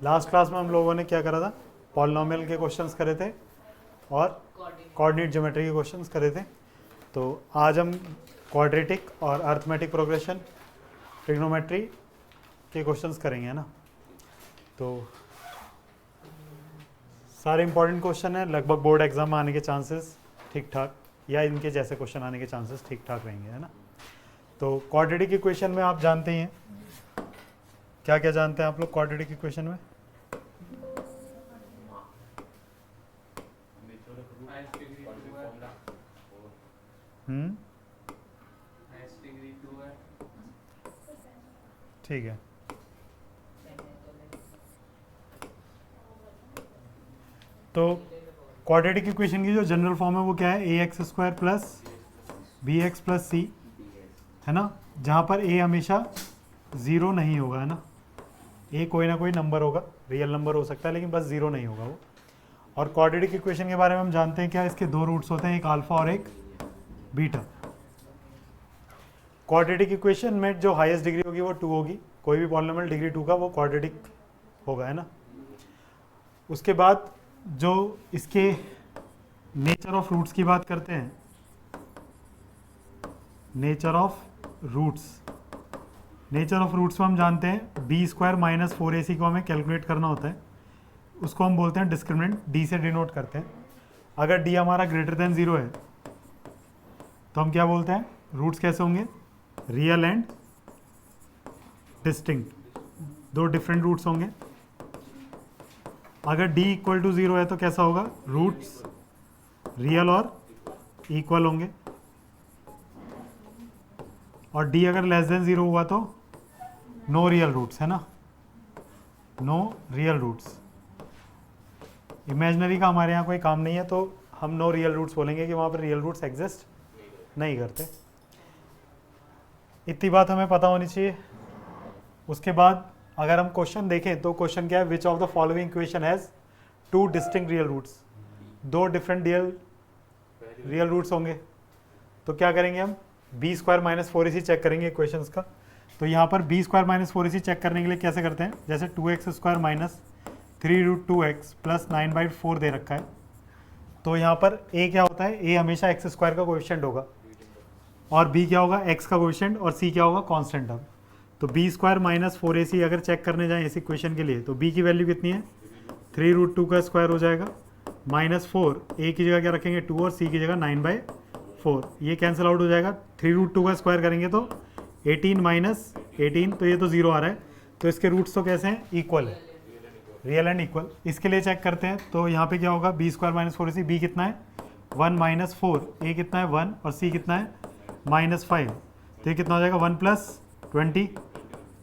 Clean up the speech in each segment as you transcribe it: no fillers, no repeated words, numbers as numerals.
Last class में हम लोगों ने क्या करा था, पॉलिनोमियल के क्वेश्चंस करे थे और कोऑर्डिनेट ज्योमेट्री के क्वेश्चंस करे थे। तो आज हम क्वाड्रेटिक और अर्थमेटिक प्रोग्रेशन, ट्रिग्नोमेट्री के क्वेश्चंस करेंगे, है ना। तो सारे इंपॉर्टेंट क्वेश्चन है, लगभग बोर्ड एग्जाम में आने के चांसेस ठीक ठाक या इनके जैसे क्वेश्चन आने के चांसेस ठीक ठाक रहेंगे, है ना। तो क्वाड्रेटिक इक्वेशन में आप जानते हैं क्या क्या जानते हैं आप लोग क्वाड्रेटिक इक्वेशन में? ठीक है, तो क्वाड्रेटिक इक्वेशन की जो जनरल फॉर्म है वो क्या है, a x square plus b x plus c, है ना। जहाँ पर ए हमेशा ज़ीरो नहीं होगा, है ना। ए कोई ना कोई नंबर होगा, रियल नंबर हो सकता है, लेकिन बस ज़ीरो नहीं होगा वो। और क्वाड्रेटिक इक्वेशन के बारे में हम जानते हैं क्या, इसके दो रूट्स होते हैं, एक अल्फा और एक बीटा। क्वाड्रेटिक इक्वेशन में जो हाईएस्ट डिग्री होगी वो 2 होगी, कोई भी पॉलिनोमियल डिग्री 2 का वो क्वाड्रेटिक होगा, है ना। उसके बाद जो इसके नेचर ऑफ रूट्स की बात करते हैं, नेचर ऑफ रूट्स में हम जानते हैं बी स्क्वायर माइनस 4ac को हमें कैलकुलेट करना होता है, उसको हम बोलते हैं डिस्क्रिमिनेंट, डी से डिनोट करते हैं। अगर डी हमारा ग्रेटर देन 0 है तो हम क्या बोलते हैं, रूट्स कैसे होंगे, रियल एंड डिस्टिंक्ट, दो डिफरेंट रूट्स होंगे। अगर डी इक्वल टू 0 है तो कैसा होगा, रूट्स रियल और इक्वल होंगे। और डी अगर लेस देन 0 हुआ तो नो रियल रूट्स, है ना, नो रियल रूट्स। इमेजिनरी का हमारे यहाँ कोई काम नहीं है तो हम नो रियल रूट्स बोलेंगे कि वहाँ पर रियल रूट्स एग्जिस्ट नहीं करते। इतनी बात हमें पता होनी चाहिए। उसके बाद अगर हम क्वेश्चन देखें तो क्वेश्चन क्या है, which of the following equation has 2 distinct real roots, 2 different real roots होंगे। तो क्या करेंगे हम, b square minus 4ac check करेंगे इक्वेशंस का। तो यहाँ पर B square minus 4ac check करने के लिए कैसे करते हैं, जैसे 2x square minus 3√2x plus 9/4 दे रखा है। तो यहाँ पर a क्या होता है, a हमेशा x स्क्वायर का कोएफिशिएंट होगा, और b क्या होगा, x का कोएफिशिएंट, और c क्या होगा, कांस्टेंट टर्म। तो बी स्क्वायर माइनस 4ac अगर चेक करने जाएँ इस इक्वेशन के लिए तो b की वैल्यू कितनी है, 3√2 का स्क्वायर हो जाएगा, -4, a की जगह क्या रखेंगे 2 और c की जगह 9/4, ये कैंसिल आउट हो जाएगा। 3√2 का स्क्वायर करेंगे तो 18 माइनस 18, तो ये तो 0 आ रहा है। तो इसके रूट्स तो कैसे हैं, इक्वल है, रियल एंड इक्वल। इसके लिए चेक करते हैं, तो यहाँ पे क्या होगा, b square minus 4ac, B कितना है 1 माइनस 4, ए कितना है 1 और सी कितना है -5, तो ये कितना हो जाएगा 1 + 20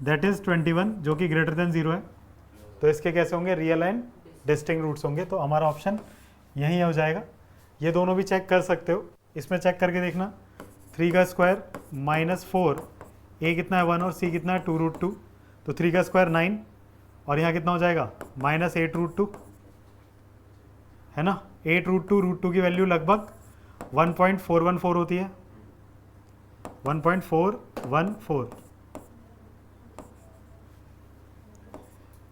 दैट इज़ 21, जो कि ग्रेटर देन 0 है। तो इसके कैसे होंगे, रियल एंड डिस्टिंक्ट रूट्स होंगे। तो हमारा ऑप्शन यही हो जाएगा। ये दोनों भी चेक कर सकते हो, इसमें चेक करके देखना, 3 का स्क्वायर -4, ए कितना है 1 और सी कितना है 2√2, तो 3 का स्क्वायर 9, और यहाँ कितना हो जाएगा -8√2, है ना। 8√2, √2 की वैल्यू लगभग 1.414 होती है, 1.414।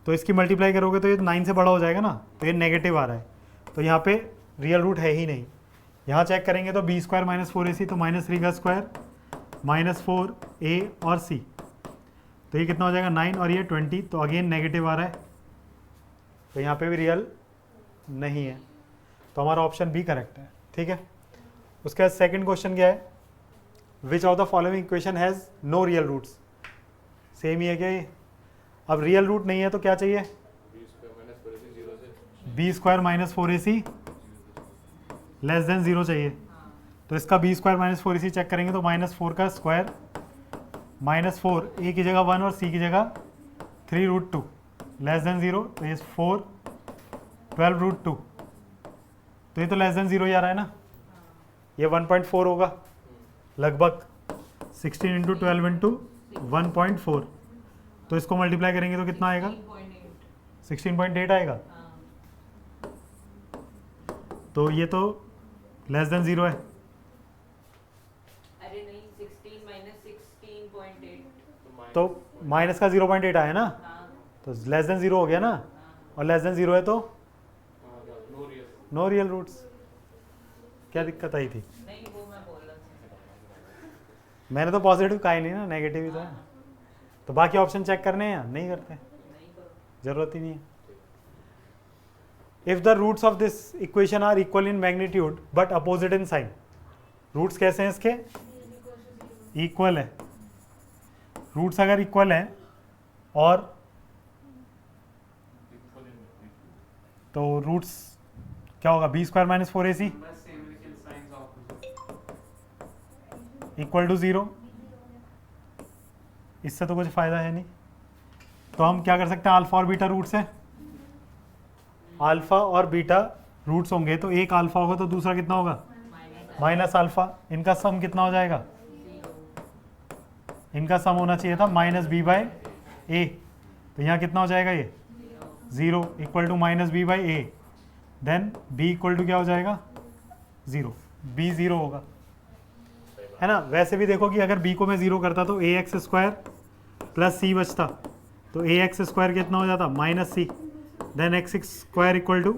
तो इसकी मल्टीप्लाई करोगे तो ये 9 से बड़ा हो जाएगा ना, तो ये नेगेटिव आ रहा है, तो यहाँ पे रियल रूट है ही नहीं। यहाँ चेक करेंगे तो बी स्क्वायर माइनस 4ac, तो -3 का स्क्वायर -4a और c, तो ये कितना हो जाएगा 9 और ये 20, तो अगेन नेगेटिव आ रहा है, तो यहाँ पे भी रियल नहीं है, तो हमारा ऑप्शन बी करेक्ट है, ठीक है। उसके बाद सेकंड क्वेश्चन क्या है, which of the following equation has no real roots, same ही है क्या ये। अब रियल रूट नहीं है तो क्या चाहिए, b square minus 4ac less than 0 चाहिए। तो इसका B square minus 4ac check करेंगे तो -4 का स्क्वायर -4, ए की जगह 1 और सी की जगह 3√2 लेस देन 0, तो ये 4 12√2, तो ये तो लेस देन 0 ही आ रहा है ना, ये 1.4 होगा लगभग, 16 × 12 × 1.4, तो इसको मल्टीप्लाई करेंगे तो कितना आएगा 16.8 आएगा, तो ये तो लेस देन 0 है। अरे नहीं, 16 माइनस 16.8, तो माइनस का 0.8 आया ना, हाँ तो लेस देन 0 हो गया ना, और लेस देन 0 है तो no real. No real roots. क्या दिक्कत आई थी? नहीं वो मैं बोल रहा था। मैंने तो पॉजिटिव कहा ही नहीं ना, नेगेटिव ही तो है। तो बाकी ऑप्शन चेक करने हैं या नहीं करते? नहीं करो। जरूरत ही नहीं है। If the roots of this equation are equal in magnitude but opposite in sign, roots कैसे हैं इसके? इक्वल है। रूट्स अगर इक्वल है और तो रूट्स क्या होगा? B square minus 4ac equal to 0। इससे तो कुछ फायदा है नहीं। तो हम क्या कर सकते हैं? अल्फा और बीटा रूट्स है। अल्फा और बीटा रूट्स होंगे तो एक अल्फा होगा तो दूसरा कितना होगा? Minus alpha. इनका सम कितना हो जाएगा? इनका सम होना चाहिए था माइनस बी बाई ए। तो यहाँ कितना हो जाएगा? ये 0 equal to minus b by a. Then b equal to क्या हो जाएगा? 0। बी 0 होगा, है ना। वैसे भी देखो कि अगर बी को मैं 0 करता तो a x square plus c बचता। तो ए एक्स स्क्वायर कितना हो जाता? Minus c. Then x square equal to,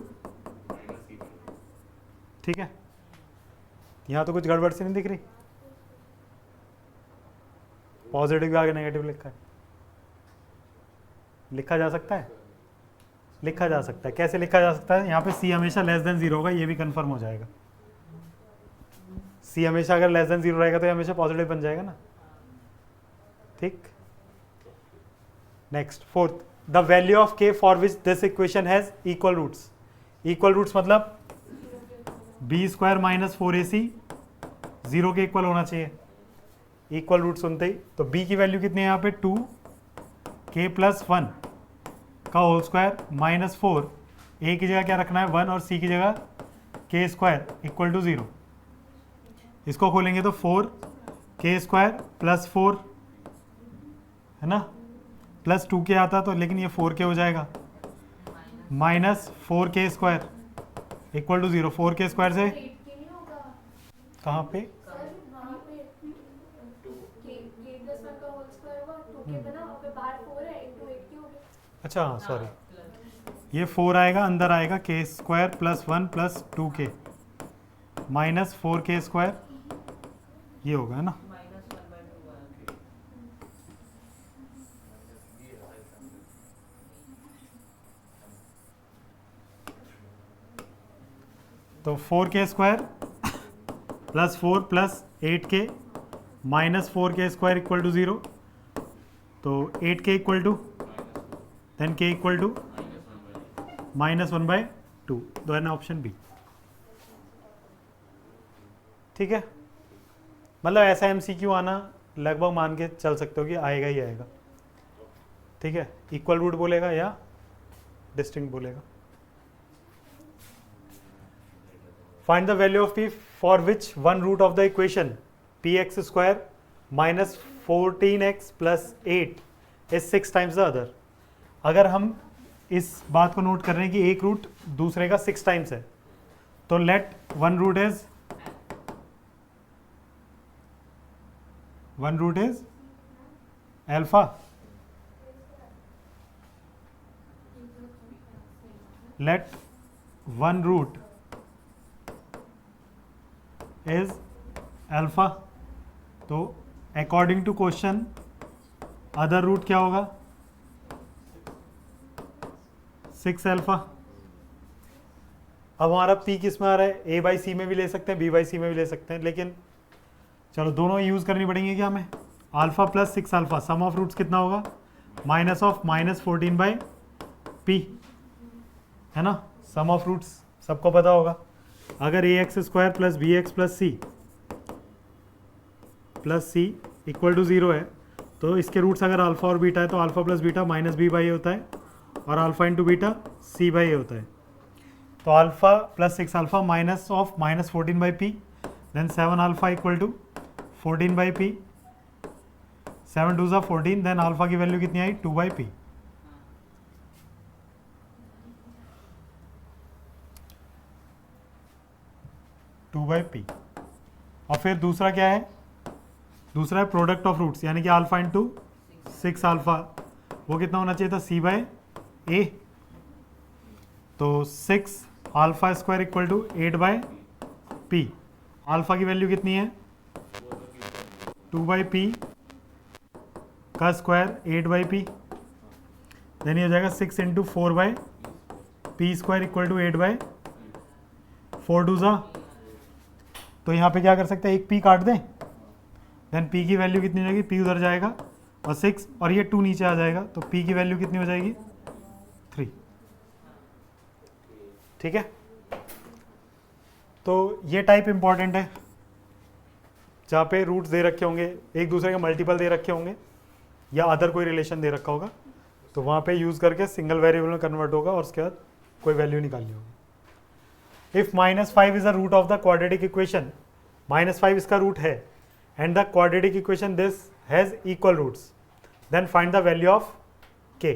ठीक है। यहाँ तो कुछ गड़बड़ सी नहीं दिख रही। पॉजिटिव के आगे नेगेटिव लिखा है। लिखा जा सकता है? लिखा जा सकता है। कैसे लिखा जा सकता है? यहाँ पे सी हमेशा लेस देन 0 होगा, ये भी कंफर्म हो जाएगा। सी हमेशा अगर लेस देन 0 रहेगा तो ये हमेशा पॉजिटिव बन जाएगा ना, ठीक। Next, fourth, the value of k for which this equation has equal roots. Equal roots मतलब बी स्क्वायर माइनस 4ac 0 के इक्वल होना चाहिए। इक्वल रूट सुनते ही तो b की वैल्यू कितनी है यहाँ पे? 2k प्लस 1 का होल स्क्वायर माइनस 4। a की जगह क्या रखना है? 1 और c की जगह k स्क्वायर इक्वल टू 0। इसको खोलेंगे तो 4k स्क्वायर प्लस 4, है ना, प्लस 2k आता तो, लेकिन ये 4k हो जाएगा minus 4k square equal to 0। 4k square से कहाँ पे? अच्छा हाँ, सॉरी, ये 4 आएगा, अंदर आएगा k square plus 1 plus 2k minus 4k square, ये होगा, है ना। माइनस 1/2 तो 4k square plus 4 plus 8k minus 4k square equal to 0। तो 8k equal to, then k equal to minus 1/2। Then option b, ठीक है। मतलब ऐसा MCQ आना लगभग मान के चल सकते हो कि आएगा ही आएगा, ठीक है। इक्वल रूट बोलेगा या डिस्टिंक्ट बोलेगा। Find the value of p for which one root of the equation px square minus 14x plus 8 is 6 times the other. अगर हम इस बात को नोट कर रहे हैं कि एक रूट दूसरे का 6 टाइम्स है, तो let one root is alpha, let one root is alpha. तो according to question other root क्या होगा? 6 अल्फा। अब हमारा p किस में आ रहा है? a बाई सी में भी ले सकते हैं, b बाई सी में भी ले सकते हैं, लेकिन चलो दोनों यूज करनी पड़ेंगे क्या हमें? Alpha plus 6 alpha, sum of roots कितना होगा? Minus of minus 14 by p, है ना। सम ऑफ रूट्स सबको पता होगा। अगर a x square plus b x plus c equal to 0 है, तो इसके रूट्स अगर अल्फा और बीटा है तो alpha plus beta minus b by a होता है, और alpha into beta c by a होता है। तो alpha plus 6 alpha minus of minus 14 by p, then 7 alpha equal to 14 by p, 7 2 14, then alpha की वैल्यू कितनी आई? 2 बाई पी। और फिर दूसरा क्या है? दूसरा है प्रोडक्ट ऑफ रूट्स, यानी कि अल्फा इंटू 6 अल्फा, वो कितना होना चाहिए था? सी बाई ए, तो 6 alpha square equal to 8/p। Alpha की वैल्यू कितनी है 2/p का स्क्वायर 8/p। देन ये हो जाएगा 6 into 4/p square equal to 8/4 2 ज़ा। तो यहाँ पे क्या कर सकते हैं, एक p काट दें, देन p की वैल्यू कितनी हो जाएगी, p उधर जाएगा और 6 और ये 2 नीचे आ जाएगा, तो p की वैल्यू कितनी हो जाएगी 3। ठीक है, तो ये टाइप इंपॉर्टेंट है जहाँ पे रूट्स दे रखे होंगे, एक दूसरे के मल्टीपल दे रखे होंगे या अदर कोई रिलेशन दे रखा होगा, तो वहाँ पे यूज़ करके सिंगल वेरिएबल में कन्वर्ट होगा और उसके बाद कोई वैल्यू निकालनी होगी। If -5 is the root of the quadratic equation, -5 इसका रूट है and the quadratic equation this has equal roots, then find the value of k।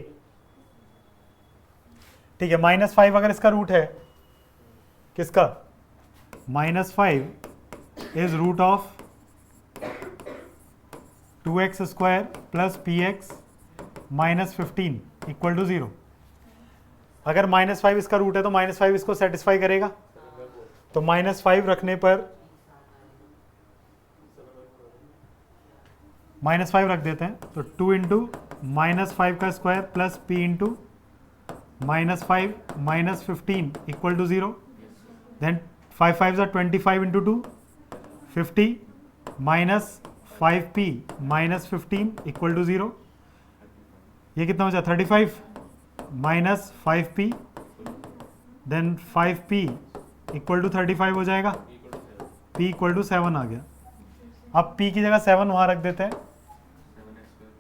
ठीक है, -5 अगर इसका रूट है, किसका, -5 is root of 2x square plus px minus 15 equal to 0। अगर -5 इसका रूट है तो -5 इसको सेटिस्फाई करेगा, तो -5 रखने पर -5 रख देते हैं, तो 2 इंटू -5 का square plus p into -5 minus 15 equal to 0। Then 5 5 25 into 2 50 minus 5p minus 15 equal to 0। ये कितना हो जाए 35 minus 5p, then 5p equal to 35 हो जाएगा, p इक्वल टू 7 आ गया। अब p की जगह 7 वहाँ रख देते हैं,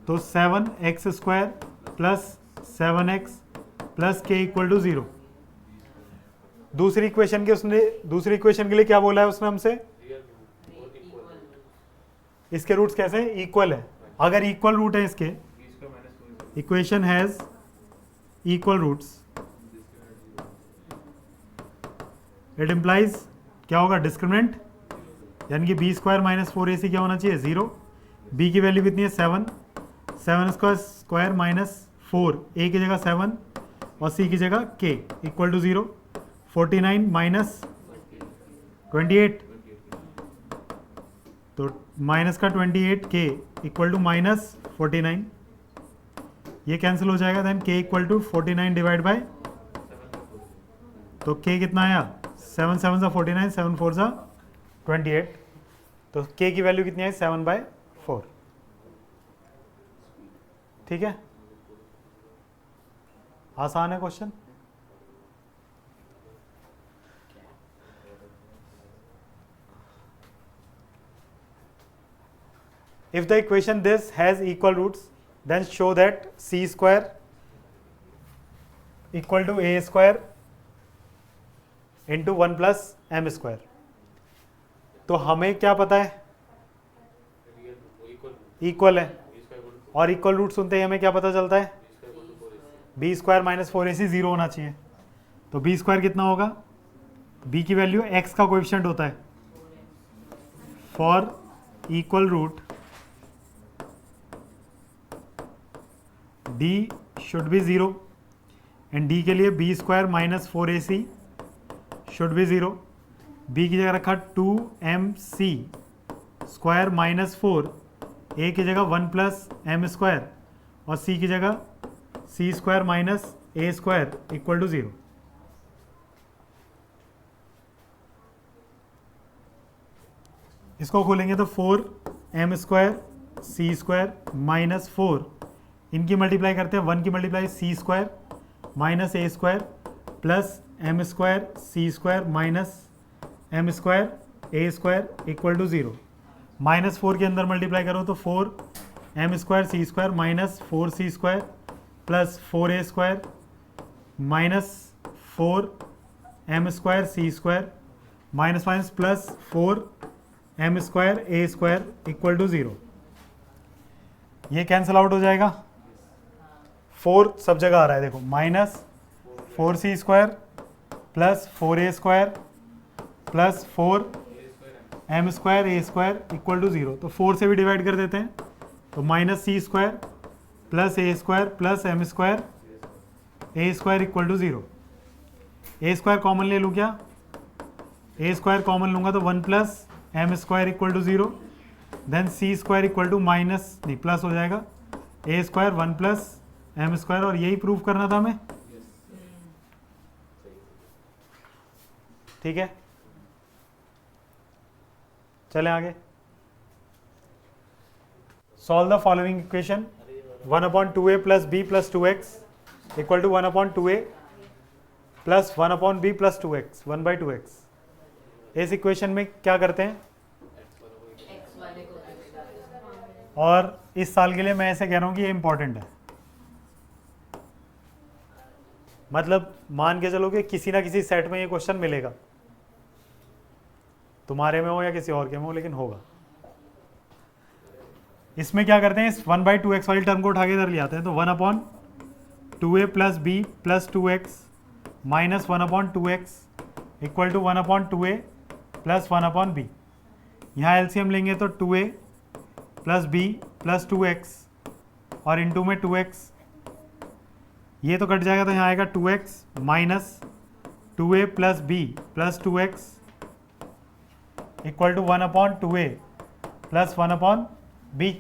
तो 7x square plus 7x plus k equal to 0। दूसरी इक्वेशन के लिए क्या बोला है उसने हमसे, इसके रूट्स कैसे हैं, इक्वल है। अगर इक्वल रूट है इसके, equation has equal roots, it implies क्या होगा, डिस्क्रिमिनेंट, यानी कि b स्क्वायर माइनस 4ac क्या होना चाहिए 0। b की वैल्यू कितनी है 7, 7 स्क्वायर माइनस 4, a की जगह 7 और c की जगह k इक्वल टू 0। 49 माइनस 28, तो माइनस का 28 k इक्वल टू माइनस 49, ये कैंसिल हो जाएगा। Then k equal to 49 divide by, तो k कितना आया 7 7 सा 49, 7 4 सा 28, तो k की वैल्यू कितनी आई 7/4। ठीक है, आसान है question. If the equation this has equal roots, then show that c square equal to a square into 1 plus m square। तो हमें क्या पता है, इक्वल है, और इक्वल रूट सुनते ही हमें क्या पता चलता है, b स्क्वायर माइनस 4ac 0 होना चाहिए। तो b स्क्वायर कितना होगा, b की वैल्यू x का कोएफिशिएंट होता है। For equal root d should be 0 and d के लिए b square minus 4ac should be 0। b की जगह रखा 2mc स्क्वायर माइनस 4, a की जगह 1 प्लस m स्क्वायर और c की जगह c square minus a square equal to 0। इसको खोलेंगे तो 4m square c square minus 4, इनकी मल्टीप्लाई करते हैं, 1 की multiply c square minus a square plus m square c square minus m square a square equal to 0। -4 के अंदर multiply करो तो 4m square c square minus 4c square plus 4a square minus 4m square c square minus minus plus 4m square a square equal to 0। ये cancel out हो जाएगा, 4 सब जगह आ रहा है, देखो minus 4c square plus 4a square plus 4m square a square equal to 0। तो 4 से भी डिवाइड कर देते हैं, तो minus c square plus a square plus m square a square equal to 0। A square common ले लूँ क्या? ए स्क्वायर कॉमन लूँगा तो 1 plus m square equal to 0, then c square equal to minus नहीं प्लस हो जाएगा a square 1 plus m square, और यही प्रूव करना था हमें। ठीक है, चलें आगे। Solve the following equation 1/2a plus b plus 2x equal to 1/2a plus 1/b plus 2x 1/2x। इस इक्वेशन में क्या करते हैं, एक्स वाले को और इस साल के लिए मैं ऐसे कह रहा हूँ कि ये इंपॉर्टेंट है। मतलब मान के चलो कि किसी ना किसी सेट में ये क्वेश्चन मिलेगा, तुम्हारे में हो या किसी और के में हो, लेकिन होगा। इसमें क्या करते हैं, इस 1/2x वाली टर्म को उठा के इधर ले आते हैं, तो 1/2a plus b plus 2x minus 1/2x equal to 1/2a plus 1/b। यहाँ एलसीएम लेंगे तो 2a plus b plus 2x और इंटू में 2x, ये तो कट जाएगा तो यहाँ आएगा 2x minus 2a plus b plus 2x equal to 1/2a plus 1/b।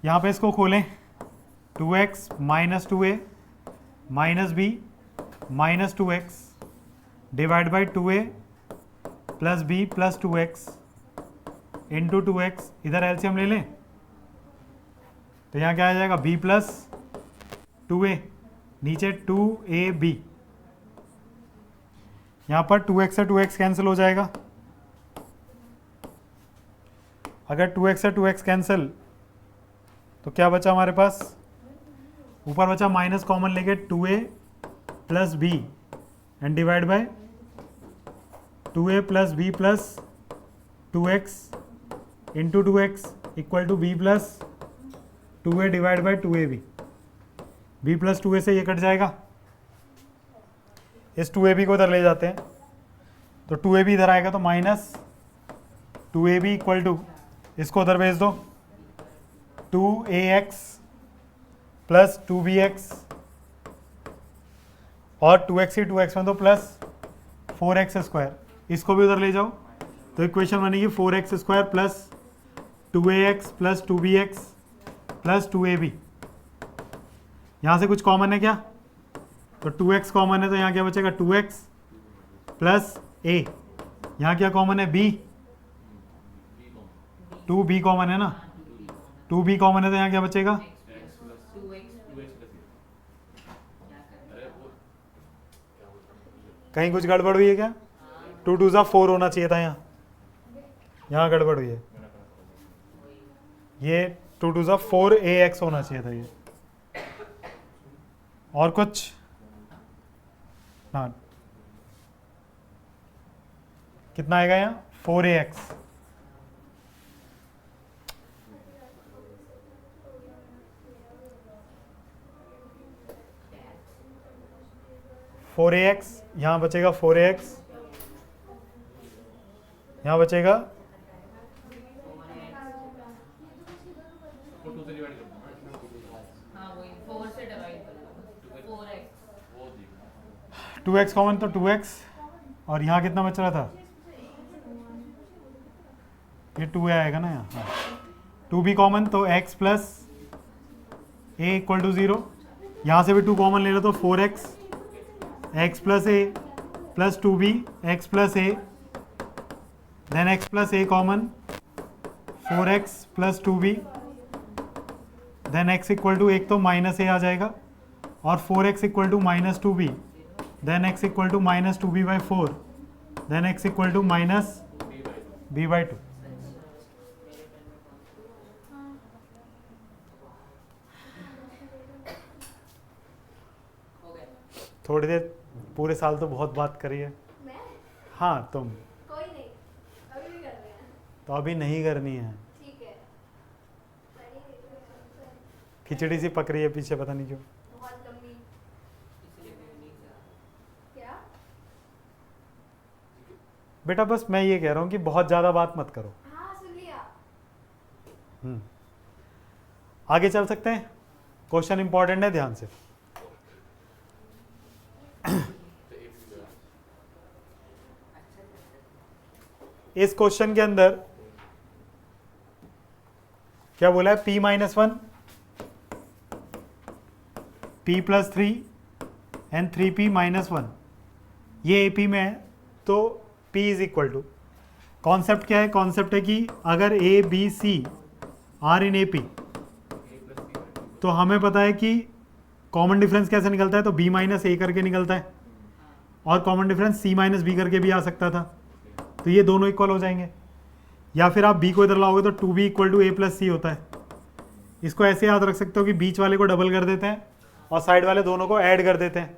यहाँ पे इसको खोलें, 2x minus 2a minus b minus 2x divide by 2a plus b plus 2x into 2x, इधर एलसीएम ले लें तो यहाँ क्या आ जाएगा, b प्लस 2a, नीचे 2ab, यहाँ पर 2x से 2x कैंसिल हो जाएगा। अगर 2x से 2x कैंसिल तो क्या बचा हमारे पास, ऊपर बचा माइनस कॉमन लेके 2a plus b and divide by 2a plus b plus 2x into 2x equal to b plus 2a divide by 2ab। b plus 2a से ये कट जाएगा, इस 2ab को इधर ले जाते हैं तो 2ab इधर आएगा तो माइनस 2ab इक्वल टू, इसको उधर भेज दो, 2ax प्लस 2bx और 2x ही 2x में तो प्लस 4x स्क्वायर, इसको भी उधर ले जाओ तो इक्वेशन बनेगी 4x square plus 2ax plus 2bx plus 2ab। यहाँ से कुछ कॉमन है क्या, तो 2x कॉमन है तो यहाँ क्या बचेगा 2x प्लस a, यहाँ क्या कॉमन है b, 2b कॉमन है ना, 2b कॉमन है तो यहाँ क्या बचेगा, कहीं कुछ गड़बड़ हुई है क्या, 2 2 4 होना चाहिए था, यहाँ गड़बड़ हुई है, ये 2 2 4ax होना चाहिए था ये, और कुछ ना, कितना आएगा यहाँ 4ax, यहाँ बचेगा 4ax, यहाँ बचेगा हाँ वही 4 से डिवाइड कर दो 4x 2x कॉमन तो 2x, और यहाँ कितना बच रहा था, ये 2a आएगा ना यहाँ, हाँ 2b कॉमन तो x plus a equal to 0, यहाँ से भी 2 कॉमन ले लो तो 4x x plus a plus 2b x plus a, then x plus a common 4x plus 2b, then x equal to, एक तो माइनस a आ जाएगा और 4x equal to minus 2b, then x equal to minus 2b by 4, then x equal to minus b by 2। थोड़ी देर, पूरे साल तो बहुत बात करी है। मैं? हाँ तुम, कोई नहीं, अभी भी कर रहे हैं। तो अभी नहीं करनी है, ठीक है। खिचड़ी सी पक रही है पीछे, पता नहीं क्यों। बहुत लंबी। क्या? बेटा बस मैं ये कह रहा हूँ कि बहुत ज़्यादा बात मत करो। हाँ सुन लिया। आगे चल सकते हैं, क्वेश्चन इंपॉर्टेंट है, ध्यान से। इस क्वेश्चन के अंदर क्या बोला है, p minus one, p plus three and 3p minus one, ये AP में है, तो p is equal to, concept क्या है, कॉन्सेप्ट है कि अगर A B C are in AP तो हमें पता है कि कॉमन डिफरेंस कैसे निकलता है, तो b माइनस ए करके निकलता है, और common difference c minus b करके भी आ सकता था, तो ये दोनों इक्वल हो जाएंगे। या फिर आप b को इधर लाओगे तो 2b equal to a plus c होता है। इसको ऐसे याद रख सकते हो कि बीच वाले को डबल कर देते हैं और साइड वाले दोनों को ऐड कर देते हैं,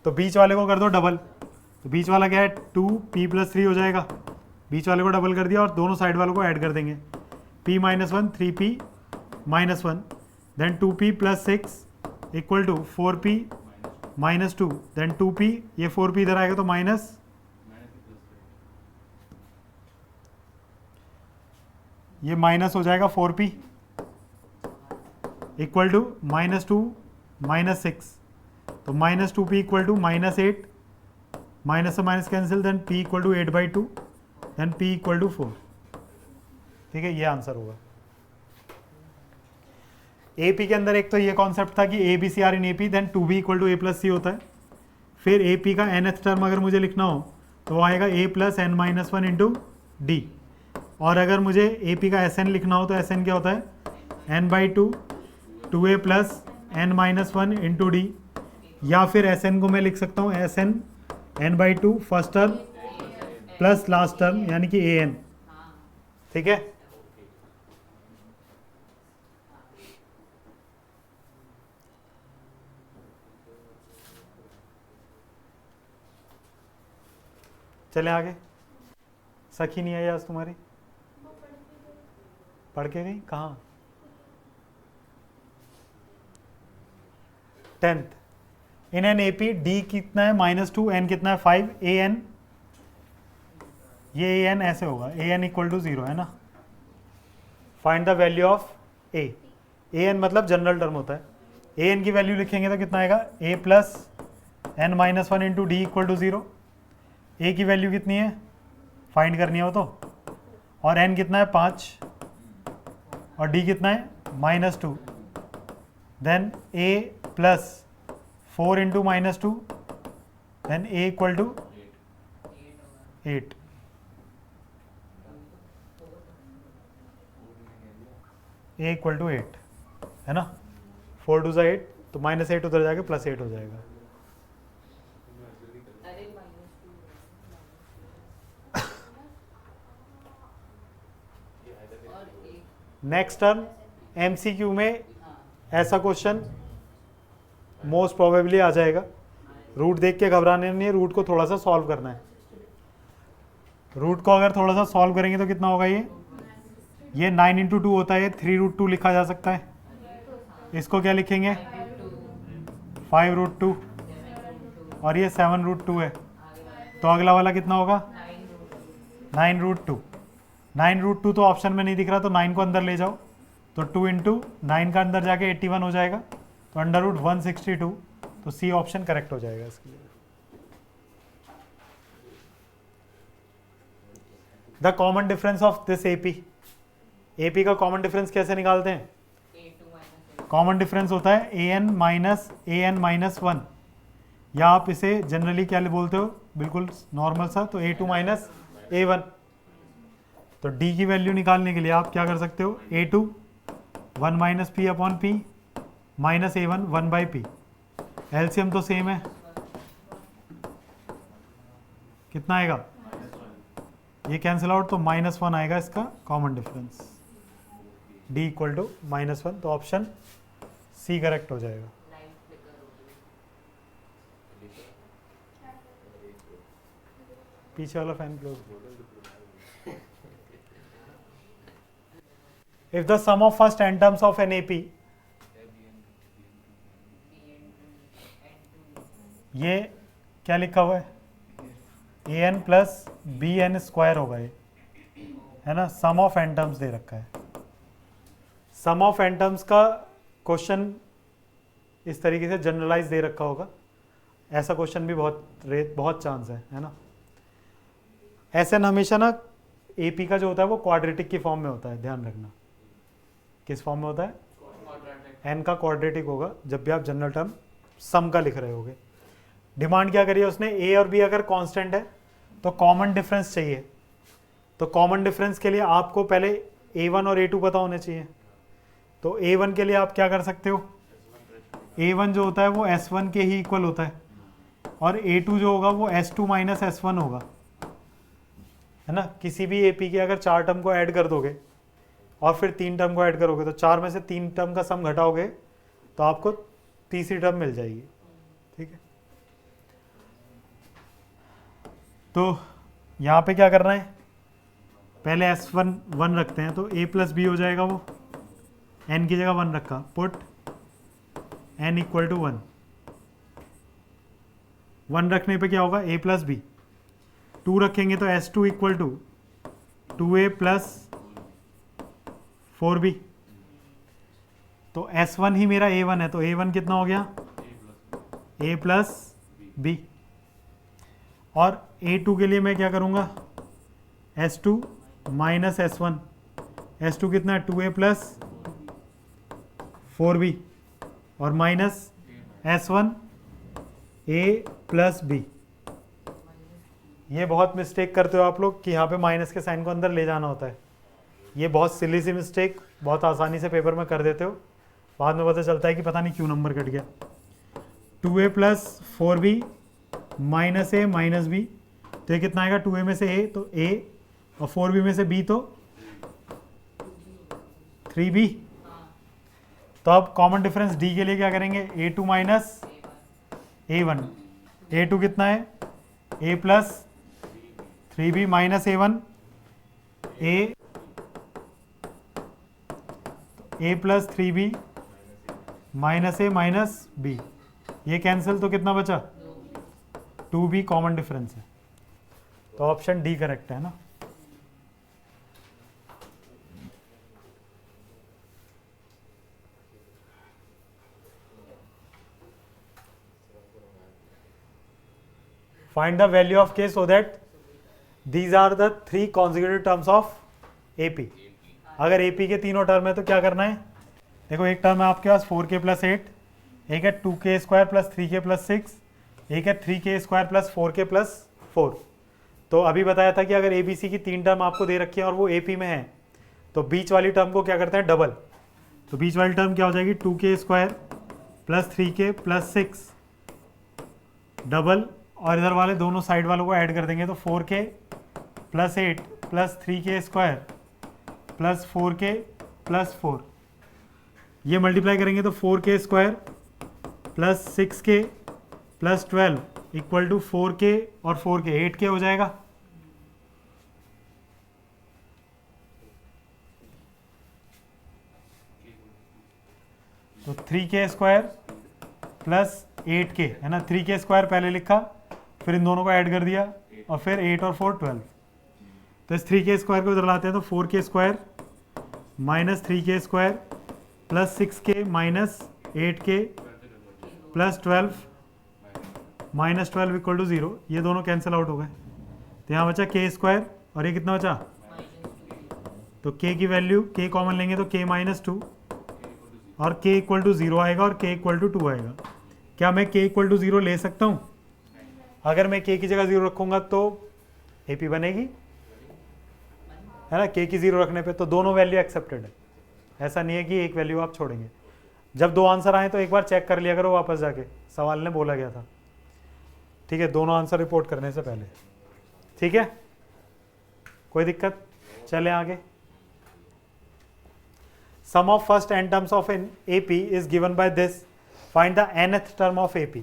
तो बीच वाले को कर दो डबल, तो बीच वाला क्या है 2p प्लस थ्री हो जाएगा, बीच वाले को डबल कर दिया और दोनों साइड वालों को ऐड कर देंगे, p minus one 3p minus one, then 2p plus six equal to 4p minus two, then 2p, ये 4p इधर आएगा तो माइनस, ये माइनस हो जाएगा 4p equal to minus two minus six, तो minus 2p equal to minus eight, minus से minus cancel, then p equal to 8/2, then p equal to 4। ठीक है, ये आंसर होगा। AP के अंदर एक तो ये कॉन्सेप्ट था कि A B C R in AP, then 2b equal to a plus c होता है। फिर AP का nth टर्म अगर मुझे लिखना हो तो वो आएगा a plus n minus one into d, और अगर मुझे AP का SN लिखना हो तो SN क्या होता है n/2 2a plus n minus one into d, या फिर SN को मैं लिख सकता हूँ SN n/2 first term plus last term यानी कि AN। ठीक है, चले आगे। सखी नहीं आई आज तुम्हारी, पढ़ के गई कहाँ? 10th in an AP D कितना है -2, N कितना है 5, AN, ये AN ऐसे होगा, AN इक्वल टू 0 है ना। Find the value of A, AN मतलब जनरल टर्म होता है, AN की वैल्यू लिखेंगे तो कितना आएगा a plus n minus one into d equal to 0। A की वैल्यू कितनी है, फाइंड करनी है वो तो, और N कितना है 5 और D कितना है -2, then A plus 4 into -2, then A equal to 8। A equal to 8 है ना, 4 2 8, तो -8 उधर जाके +8 हो जाएगा। अरे -2 और एक, नेक्स्ट टर्म MCQ में हाँ ऐसा क्वेश्चन मोस्ट प्रोबेबली आ जाएगा। रूट देख के घबराने नहीं है, रूट को थोड़ा सा सॉल्व करना है। रूट को अगर थोड़ा सा सॉल्व करेंगे तो कितना होगा, ये 9 इंटू 2 होता है, 3√2 लिखा जा सकता है। इसको क्या लिखेंगे 5√2, और ये 7√2 है, तो अगला वाला कितना होगा 9√2। 9√2 तो ऑप्शन में नहीं दिख रहा, तो 9 को अंदर ले जाओ, तो 2 इंटू 9 का अंदर जाके 81 हो जाएगा, तो √162, तो सी ऑप्शन करेक्ट हो जाएगा इसके लिए। The common difference of this AP का कॉमन डिफरेंस कैसे निकालते हैं? A2 - कॉमन डिफरेंस होता है AN माइनस 1, या आप इसे जनरली क्या बोलते हो, बिल्कुल नॉर्मल सा, तो A2 माइनस A1। तो D की वैल्यू निकालने के लिए आप क्या कर सकते हो, A2 1 minus P upon P minus A1 1/P, LCM तो सेम है, कितना आएगा, ये कैंसिल आउट, तो -1 आएगा इसका common difference, D equal to -1, तो ऑप्शन सी करेक्ट हो जाएगा। लाइन फ्लिकर हो गई। पीछे वाला fan close. If the sum of first n terms of an AP, ये क्या लिखा हुआ है, AN प्लस BN स्क्वायर होगा ये, है ना। सम ऑफ n टर्म्स दे रखा है। सम ऑफ n टर्म्स का क्वेश्चन इस तरीके से जनरलाइज दे रखा होगा, ऐसा क्वेश्चन भी बहुत चांस है ना। SN हमेशा ना AP का जो होता है वो क्वाड्रेटिक की फॉर्म में होता है, ध्यान रखना। किस फॉर्म में होता है? n का क्वाड्रेटिक होगा जब भी आप जनरल टर्म सम का लिख रहे होगे। डिमांड क्या करी है उसने, a और b अगर कांस्टेंट है तो कॉमन डिफरेंस चाहिए। तो कॉमन डिफरेंस के लिए आपको पहले a1 और a2 पता होने चाहिए। तो a1 के लिए आप क्या कर सकते हो, a1 जो होता है वो s1 के ही इक्वल होता है, और a2 जो होगा वो s2 माइनस s1 होगा, है ना। किसी भी AP के अगर 4 टर्म को ऐड कर दोगे और फिर 3 टर्म को ऐड करोगे तो 4 में से 3 टर्म का सम घटाओगे तो आपको तीसरी टर्म मिल जाएगी, ठीक है। तो यहाँ पे क्या करना है, पहले S1 1 रखते हैं तो a प्लस बी हो जाएगा, वो n की जगह 1 रखा, पुट n इक्वल टू 1। 1 रखने पे क्या होगा, a प्लस बी। 2 रखेंगे तो S2 equal to 2a plus 4b। तो S1 ही मेरा a1 है, तो a1 कितना हो गया, a प्लस बी। और a2 के लिए मैं क्या करूँगा, S2 माइनस S1। S2 कितना है, 2a प्लस 4b, और minus S1 a plus B. ये बहुत मिस्टेक करते हो आप लोग कि यहाँ पे माइनस के साइन को अंदर ले जाना होता है। ये बहुत सिली सी मिस्टेक, बहुत आसानी से पेपर में कर देते हो, बाद में पता चलता है कि पता नहीं क्यों नंबर कट गया। 2a plus 4b minus a minus b, तो ये कितना आएगा, 2a में से a तो a, और 4b में से b तो 3b। तो अब कॉमन डिफरेंस d के लिए क्या करेंगे, a2 माइनस a1। a2 कितना है, a plus 3b minus a1, a plus 3b minus a minus b। ये कैंसिल, तो कितना बचा, 2b कॉमन डिफरेंस है। तो ऑप्शन डी करेक्ट है ना। Find the value of k so that these are the 3 consecutive terms of AP। अगर AP के तीनों टर्म है तो क्या करना है, देखो एक टर्म है आपके पास 4k प्लस 8, एक है 2k square plus 3k plus 6, एक है 3k square plus 4k plus 4। तो अभी बताया था कि अगर ABC की 3 टर्म आपको दे रखी है और वो AP में है तो बीच वाली टर्म को क्या करते हैं, डबल। तो बीच वाली टर्म क्या हो जाएगी, 2k square plus 3k plus 6 double, और इधर वाले दोनों साइड वालों को ऐड कर देंगे तो 4k plus 8 plus 3k square plus 4k plus 4। ये मल्टीप्लाई करेंगे तो 4k square plus 6k plus 12 equal to 4k और 4k 8k हो जाएगा। तो 3k स्क्वायर प्लस 8k है ना, 3k स्क्वायर पहले लिखा, फिर इन दोनों को ऐड कर दिया, और फिर 8 और 4 12। तो इस 3k स्क्वायर को इधर लाते हैं तो 4k square minus 3k square plus 6k minus 8k plus 12 minus 12 equal to 0। ये दोनों कैंसिल आउट हो गए, तो यहाँ बचा k स्क्वायर, और ये कितना बचा, तो k की वैल्यू, k कॉमन लेंगे तो k माइनस 2, और k इक्वल टू 0 आएगा और k इक्वल टू 2 आएगा। क्या मैं k इक्वल टू 0 ले सकता हूँ? अगर मैं k की जगह 0 रखूँगा तो AP बनेगी, है ना, k की 0 रखने पे तो दोनों वैल्यू एक्सेप्टेड है। ऐसा नहीं है कि एक वैल्यू आप छोड़ेंगे। जब 2 आंसर आए तो एक बार चेक कर लिया करो वापस जाके, सवाल ने बोला गया था, ठीक है, दोनों आंसर रिपोर्ट करने से पहले, ठीक है, कोई दिक्कत। चले आगे। Sum of first n terms of an AP is given by this. Find the nth term of AP.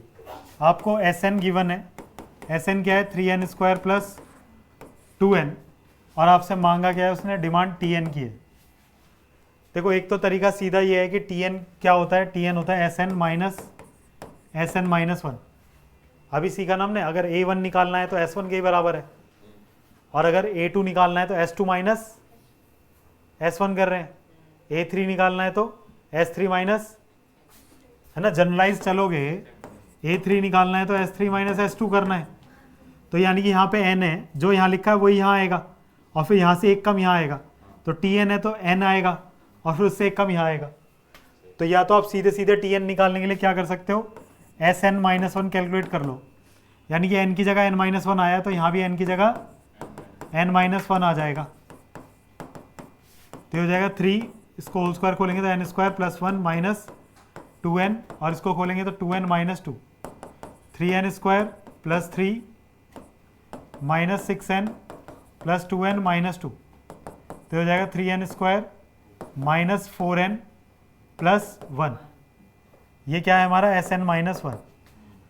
आपको Sn गिवन है, Sn क्या है, 3n स्क्वायर प्लस 2n, और आपसे मांगा क्या है, उसने डिमांड Tn की है। देखो एक तो तरीका सीधा ये है कि Tn क्या होता है, Tn होता है Sn माइनस 1। अभी सीखा ना हमने, अगर A1 निकालना है तो S1 के ही बराबर है, और अगर A2 निकालना है तो S2 माइनस S1 कर रहे हैं, A3 निकालना है तो S3 माइनस, है ना, जनरलाइज चलोगे, A3 निकालना है तो S3 माइनस S2 करना है। तो यानी कि यहाँ पे n है, जो यहाँ लिखा है वही यहाँ आएगा, और फिर यहाँ से एक कम यहाँ आएगा, तो टी एन है तो एन आएगा, और फिर उससे एक कम यहाँ आएगा। तो या तो आप सीधे सीधे टी एन निकालने के लिए क्या कर सकते हो, S N minus one calculate कर लो, यानी कि एन की जगह एन माइनस वन आया तो यहाँ भी एन की जगह एन माइनस वन आ जाएगा। तो ये हो जाएगा 3, इसको होल स्क्वायर खोलेंगे तो N square plus 1 minus 2n, और इसको खोलेंगे तो 2n minus 2, 3n square plus 3 minus 6n plus 2n minus 2, तो हो जाएगा 3n square minus 4n plus 1। ये क्या है हमारा एस एन माइनस 1।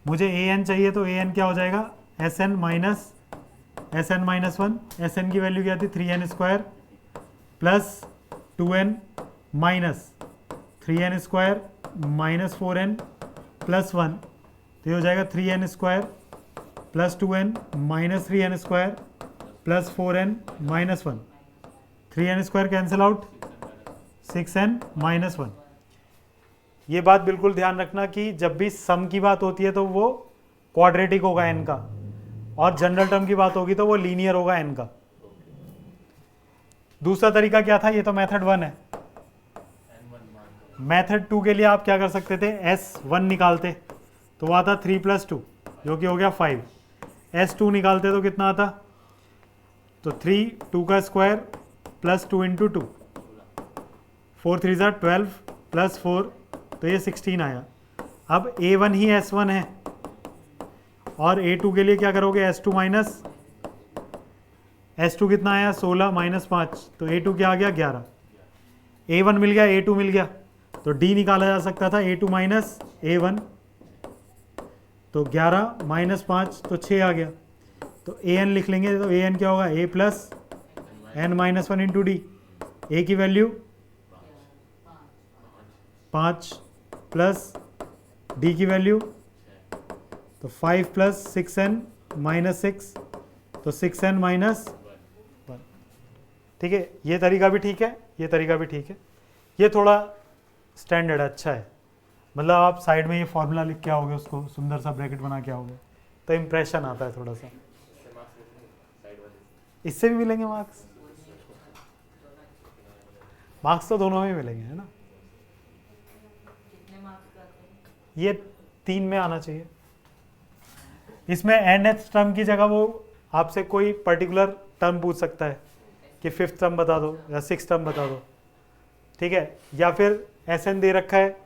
मुझे ए एन चाहिए तो ए एन क्या हो जाएगा, S N minus one. S N की वैल्यू क्या थी, 3n square plus 2n minus 3n square minus 4n plus 1, तो ये हो जाएगा 3n square plus 2n minus 3n square plus 4n minus 1। 3n square cancel out, 6n minus 1। ये बात बिल्कुल ध्यान रखना कि जब भी सम की बात होती है तो वो क्वाड्रेटिक होगा n का, और जनरल टर्म की बात होगी तो वो लीनियर होगा n का। दूसरा तरीका क्या था, ये तो मेथड 1 है। मेथड 2 के लिए आप क्या कर सकते थे, S1 निकालते तो वो आता 3 प्लस 2 जो कि हो गया 5। S2 निकालते तो कितना आता, तो 3 2 का स्क्वायर प्लस 2 इंटू 2, 4 3 ज़ा 12 प्लस 4, तो ये 16 आया। अब A1 ही S1 है, और A2 के लिए क्या करोगे, S2 माइनस S2 कितना आया, 16 माइनस 5, तो A2 क्या आ गया, 11। A1 मिल गया, A2 मिल गया, तो D निकाला जा सकता था, A2 माइनस A1, तो 11 माइनस 5 तो 6 आ गया। तो AN लिख लेंगे, तो AN क्या होगा, A plus n minus 1 into d. A की वैल्यू 5 प्लस डी की वैल्यू, तो 5 प्लस 6n माइनस 6, तो 6n माइनस 1। ठीक है, ये तरीका भी ठीक है, ये तरीका भी ठीक है। ये थोड़ा स्टैंडर्ड अच्छा है, मतलब आप साइड में ये फॉर्मूला लिख के आओगे, उसको सुंदर सा ब्रैकेट बना के आओगे तो इम्प्रेशन आता है थोड़ा सा। इससे भी मिलेंगे मार्क्स, मार्क्स तो दोनों में मिलेंगे, है ना। कितने मार्क्स का आते हैं? ये 3 में आना चाहिए। इसमें nth टर्म की जगह वो आपसे कोई पर्टिकुलर टर्म पूछ सकता है कि 5th टर्म बता दो या 6th टर्म बता दो, ठीक है, या फिर SN दे रखा है,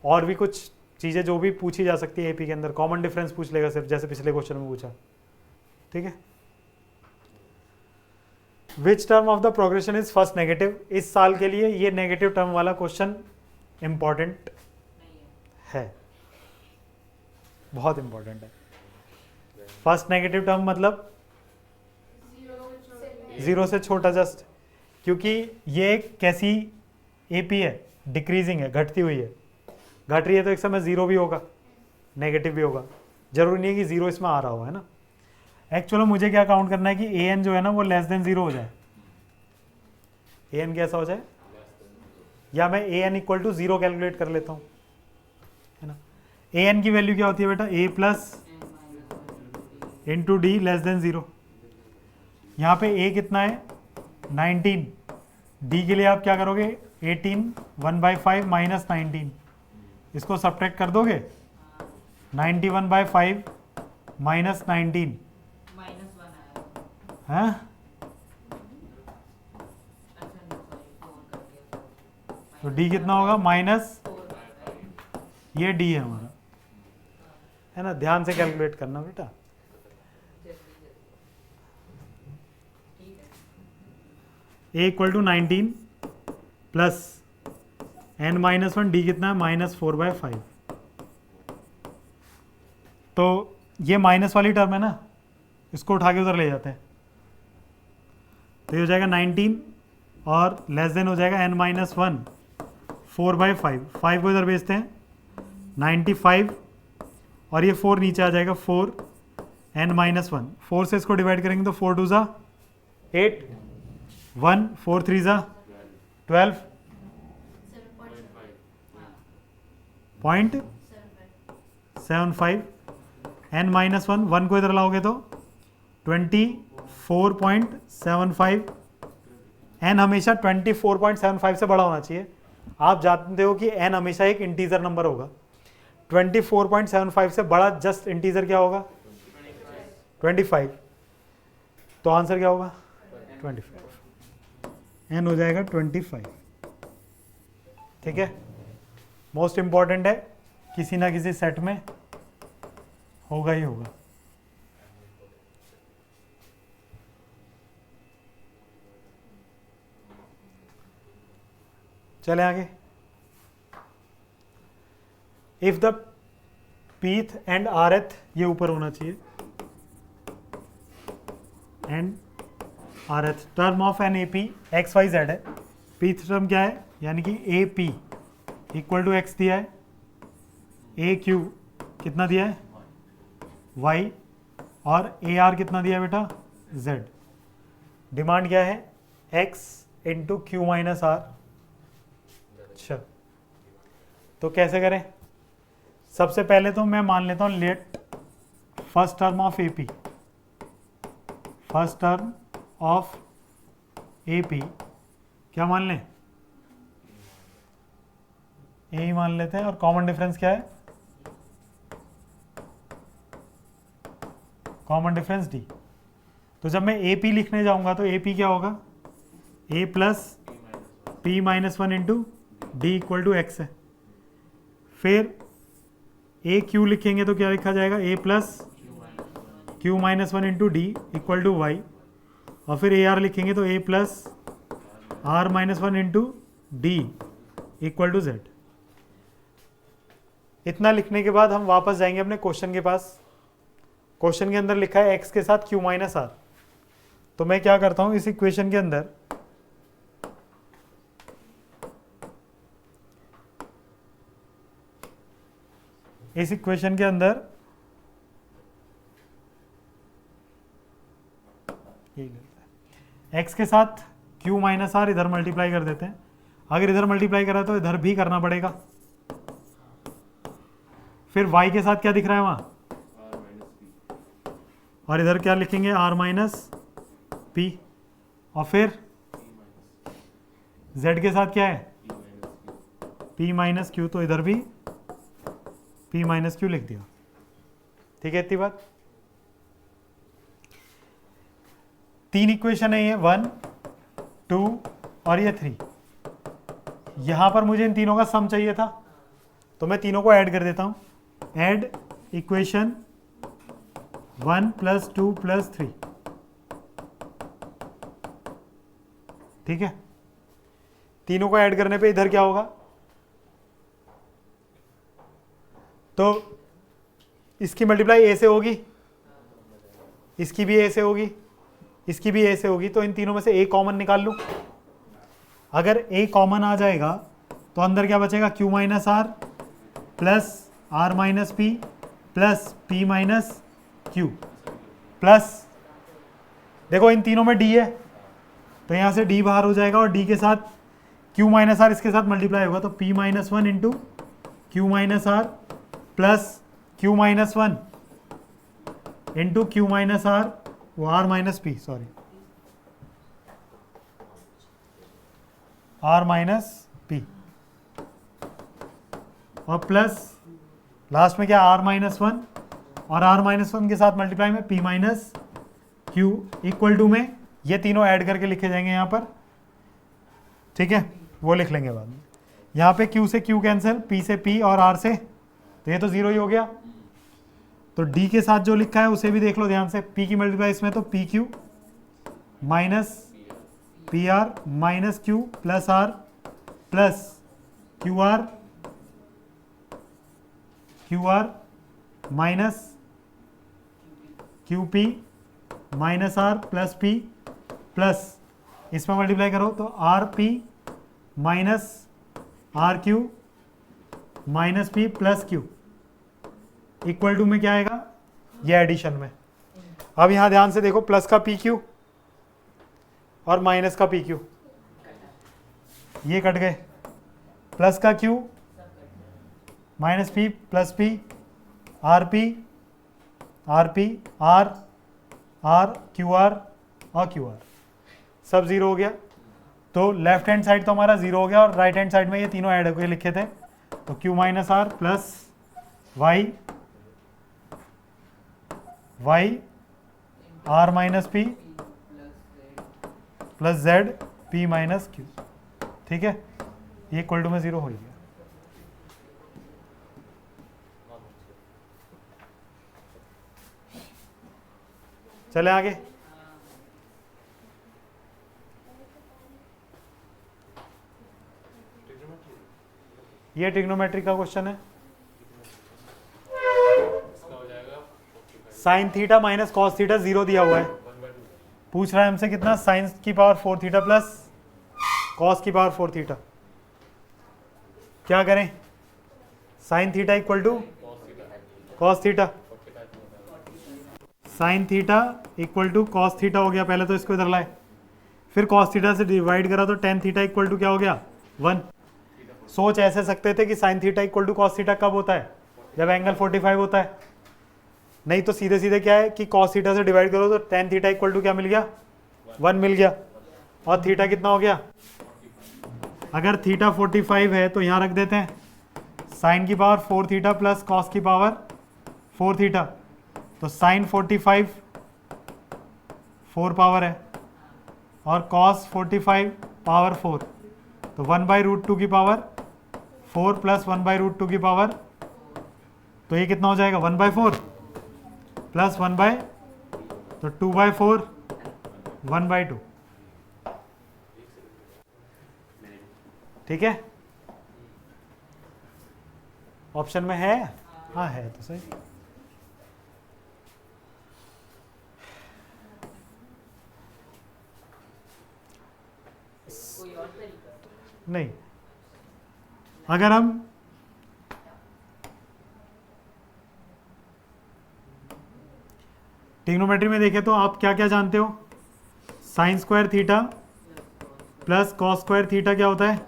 और भी कुछ चीज़ें जो भी पूछी जा सकती है एपी के अंदर। कॉमन डिफरेंस पूछ लेगा सिर्फ, जैसे पिछले क्वेश्चन में पूछा, ठीक है। Which term of the progression is first negative, इस साल के लिए ये नेगेटिव टर्म वाला क्वेश्चन इंपॉर्टेंट नहीं है। है, बहुत इंपॉर्टेंट है। फर्स्ट नेगेटिव टर्म मतलब 0 से छोटा, जस्ट, क्योंकि ये एक कैसी एपी है, डिक्रीजिंग है, घटती हुई है। घट रही है तो एक समय 0 भी होगा, नेगेटिव भी होगा, जरूरी नहीं है कि 0 इसमें आ रहा हो, है ना। एक्चुअली मुझे क्या काउंट करना है कि ए एन जो है ना वो लेस देन 0 हो जाए। ए एन कैसा हो जाए, या मैं A N equal to 0 calculate कर लेता हूँ, है ना। ए एन की वैल्यू क्या होती है बेटा, a plus into d less than 0। यहाँ पे ए कितना है, 19। डी के लिए आप क्या करोगे, 18 1/5 माइनस 19, इसको सब्ट्रैक्ट कर दोगे, 91/5 माइनस 19, -1 आया। हैं। अच्छा नहीं, सॉरी, 4 करके तो डी कितना होगा, माइनस, 4 ये डी है हमारा, है ना। ध्यान से कैलकुलेट करना बेटा। जल्दी ठीक है। A equal to 19 plus n minus 1, d कितना है, -4/5। तो ये माइनस वाली टर्म है ना, इसको उठा के उधर ले जाते हैं, तो ये हो जाएगा 19 और लेस देन हो जाएगा n माइनस 1, 4/5। 5 को इधर भेजते हैं, 95, और ये 4 नीचे आ जाएगा, 4 n माइनस 1। 4 से इसको डिवाइड करेंगे तो 4 2 ज़ा 8, 1 4 3 ज़ा 12, 0.75, n माइनस 1, 1 को इधर लाओगे तो 24.75, n हमेशा 24.75 से बड़ा होना चाहिए। आप जानते हो कि n हमेशा एक इंटीजर नंबर होगा। 24.75 से बड़ा जस्ट इंटीजर क्या होगा? 25। तो आंसर क्या होगा? 25। n हो जाएगा 25। ठीक है, मोस्ट इंपॉर्टेंट है, किसी ना किसी सेट में होगा ही होगा। चले आगे। If the pth and rth, ये ऊपर होना चाहिए, and rth term of an AP XYZ है। pth टर्म क्या है? यानी कि AP इक्वल टू x दिया है, AQ कितना दिया है? Y, और AR कितना दिया है बेटा? Z। डिमांड क्या है? x into Q minus R. अच्छा, तो कैसे करें? सबसे पहले तो मैं मान लेता हूं let first term of AP, first term of AP क्या मान लें? A ही मान लेते हैं, और कॉमन डिफरेंस क्या है? Common difference D। तो जब मैं AP लिखने जाऊंगा तो AP क्या होगा? A plus P minus 1 into d equal to x है। फिर ए क्यू लिखेंगे तो क्या लिखा जाएगा? A plus q minus 1 into d equal to y. और फिर ए आर लिखेंगे तो a plus are minus 1 into d equal to z. इतना लिखने के बाद हम वापस जाएंगे अपने क्वेश्चन के पास। क्वेश्चन के अंदर लिखा है एक्स के साथ क्यू माइनस आर। तो मैं क्या करता हूं, इस इक्वेशन के अंदर एक्स के साथ क्यू माइनस आर इधर मल्टीप्लाई कर देते हैं। अगर इधर मल्टीप्लाई करा तो इधर भी करना पड़ेगा। फिर वाई के साथ क्या दिख रहा है वहां? और इधर क्या लिखेंगे? R minus P. और फिर जेड के साथ क्या है? P minus Q. तो इधर भी पी माइनस क्यू लिख दिया। ठीक है, इतनी बात। तीन इक्वेशन है ये, 1, 2 और ये 3। यहां पर मुझे इन तीनों का सम चाहिए था, तो मैं तीनों को ऐड कर देता हूं। Add equation 1 + 2 + 3। ठीक है, तीनों को ऐड करने पे इधर क्या होगा? तो इसकी मल्टीप्लाई ए से होगी, इसकी भी ए से होगी, इसकी भी ए से होगी। तो इन तीनों में से ए कॉमन निकाल लूं। अगर ए कॉमन आ जाएगा तो अंदर क्या बचेगा? Q minus are plus are minus P plus P minus Q plus, देखो इन तीनों में डी है तो यहां से डी बाहर हो जाएगा, और डी के साथ क्यू माइनस आर इसके साथ मल्टीप्लाई होगा। तो p minus 1 into Q minus are plus q minus 1 into Q minus r, वो r minus p, sorry r minus P, और प्लस लास्ट में क्या? आर माइनस 1, और आर माइनस 1 के साथ मल्टीप्लाई में P minus Q equal to में ये तीनों ऐड करके लिखे जाएंगे यहाँ पर। ठीक है, वो लिख लेंगे बाद में। यहाँ पे क्यू से क्यू कैंसिल, पी से पी और आर से, तो ये तो जीरो ही हो गया। तो डी के साथ जो लिखा है उसे भी देख लो ध्यान से। पी की मल्टीप्लाई इसमें तो P Q minus P R minus Q plus R plus Q R minus Q P minus are plus P plus, इसमें मल्टीप्लाई करो तो R P minus R Q minus P plus Q equal to में क्या आएगा? ये addition में। अब यहां ध्यान से देखो, प्लस का पी क्यू और माइनस का पी क्यू ये कट गए। प्लस का Q minus P plus P R P R P R R Q R और क्यू आर सब जीरो हो गया। तो लेफ्ट हैंड साइड तो हमारा जीरो हो गया और राइट हैंड साइड में ये तीनों ऐड होकर लिखे थे। तो Q minus are plus Y R minus P plus Z P minus Q. ठीक है, ये इक्वल टू में जीरो हो गया। चले आगे। ये ट्रिग्नोमेट्री का क्वेश्चन है। इसका हो जाएगा 45 sign theta minus cos theta zero दिया हुआ है। 1/2 पूछ रहा है हमसे कितना, साइन की पावर 4 थीटा प्लस कॉस की पावर 4 थीटा। क्या करें, sine theta equal to cos theta, sine theta equal to cos theta हो गया। पहले तो इसको इधर लाए, फिर कॉस थीटा से डिवाइड करा तो टेन थीटा इक्वल टू क्या हो गया 1। सोच ऐसे सकते थे कि sine theta equal to cos theta कब होता है, जब एंगल 45 होता है। नहीं तो सीधे सीधे क्या है कि कॉस थीटा से डिवाइड करो तो टेन थीटा इक्वल टू क्या मिल गया 1 मिल गया। और थीटा कितना हो गया, अगर थीटा 45 है तो यहाँ रख देते हैं साइन की पावर 4 थीटा प्लस कॉस की पावर 4 थीटा। तो साइन 45 4 पावर है और कॉस 45 पावर 4, तो 1/√2 की पावर 4 प्लस 1/√2 की पावर, तो ये कितना हो जाएगा 1/4 प्लस 1/, तो 2/4 1/2। ठीक है, ऑप्शन में है, हाँ है तो सही। कोई और तरीका? नहीं, अगर हम ट्रिग्नोमेट्री में देखें तो आप क्या क्या जानते हो, sign square theta plus cos square theta क्या होता है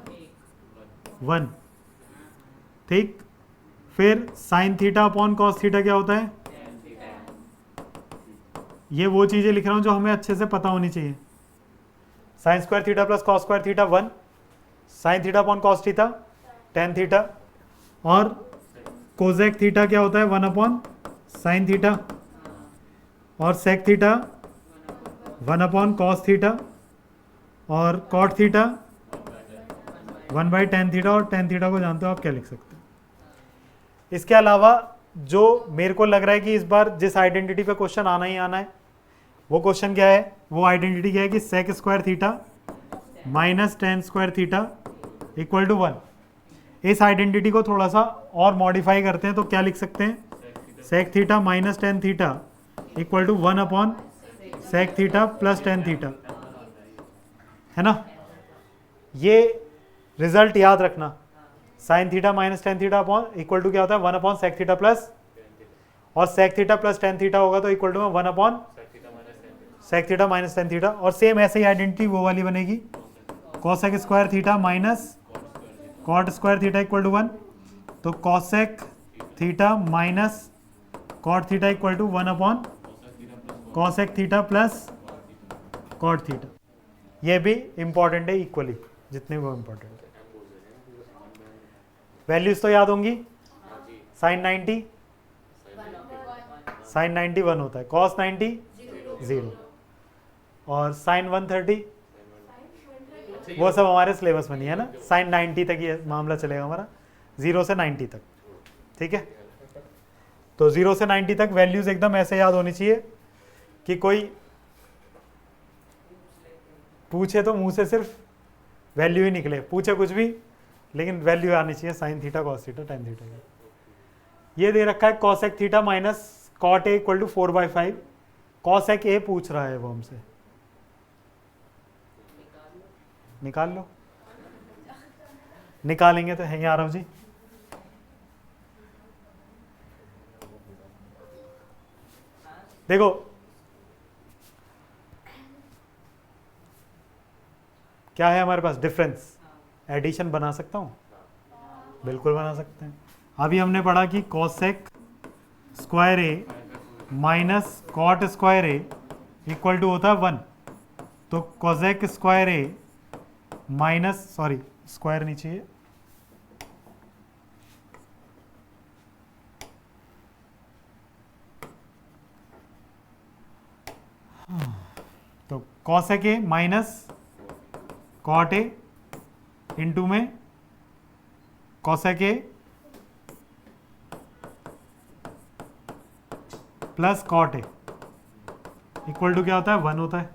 1। ठीक, फिर sign theta upon cos theta क्या होता है, ये वो चीजें लिख रहा हूं जो हमें अच्छे से पता होनी चाहिए। Sine square theta plus cos square theta 1, sine theta upon cos theta tan theta, और कोजेक थीटा क्या होता है 1 अपॉन साइन थीटा, और sec theta 1 upon cos theta, और कॉट थीटा 1/tan थीटा, और tan थीटा को जानते हो आप क्या लिख सकते हो। इसके अलावा जो मेरे को लग रहा है कि इस बार जिस आइडेंटिटी पे क्वेश्चन आना ही आना है, वो क्वेश्चन क्या है, वो आइडेंटिटी क्या है कि sec square theta minus tan square theta equal to 1। इस आइडेंटिटी को थोड़ा सा और मॉडिफाई करते हैं तो क्या लिख सकते हैं, sec theta minus tan theta equal to 1 upon sec theta plus tan theta, है ना। ये रिजल्ट याद रखना, sine theta minus tan theta upon equal to क्या होता है 1 अपॉन सेक थीटा प्लस, और sec theta plus tan theta होगा तो इक्वल टू में 1 upon sec theta minus tan theta. और सेम ऐसे ही आइडेंटिटी वो वाली बनेगी, cosec square theta minus cot square theta equal to 1, तो cosec theta minus cot theta equal to 1 upon cosec theta plus cot theta. ये भी इंपॉर्टेंट है इक्वली जितने वो इंपॉर्टेंट है। वैल्यूज तो याद होंगी, साइन 90 साइन 90 1 होता है, कॉस 90 0, और साइन 130 वो सब हमारे सिलेबस में नहीं है ना। साइन 90 तक ये मामला चलेगा हमारा, 0 से 90 तक। ठीक है, तो 0 से 90 तक वैल्यूज एकदम ऐसे याद होनी चाहिए कि कोई पूछे तो मुंह से सिर्फ वैल्यू ही निकले, पूछे कुछ भी लेकिन वैल्यू आनी चाहिए, sine theta cos theta tan theta. ये दे रखा है cosec theta minus cot A equal to 4/5, cosec A पूछ रहा है वो हमसे, निकाल लो। निकालेंगे तो है आरव जी, देखो क्या है हमारे पास डिफरेंस, एडिशन बना सकता हूँ, बिल्कुल बना सकते हैं। अभी हमने पढ़ा कि cosec square a minus cot square a equal to होता है 1, तो cosec square a minus, sorry square नहीं चाहिए, तो cosec a minus cot a into में cosec A plus cot A equal to क्या होता है 1 होता है।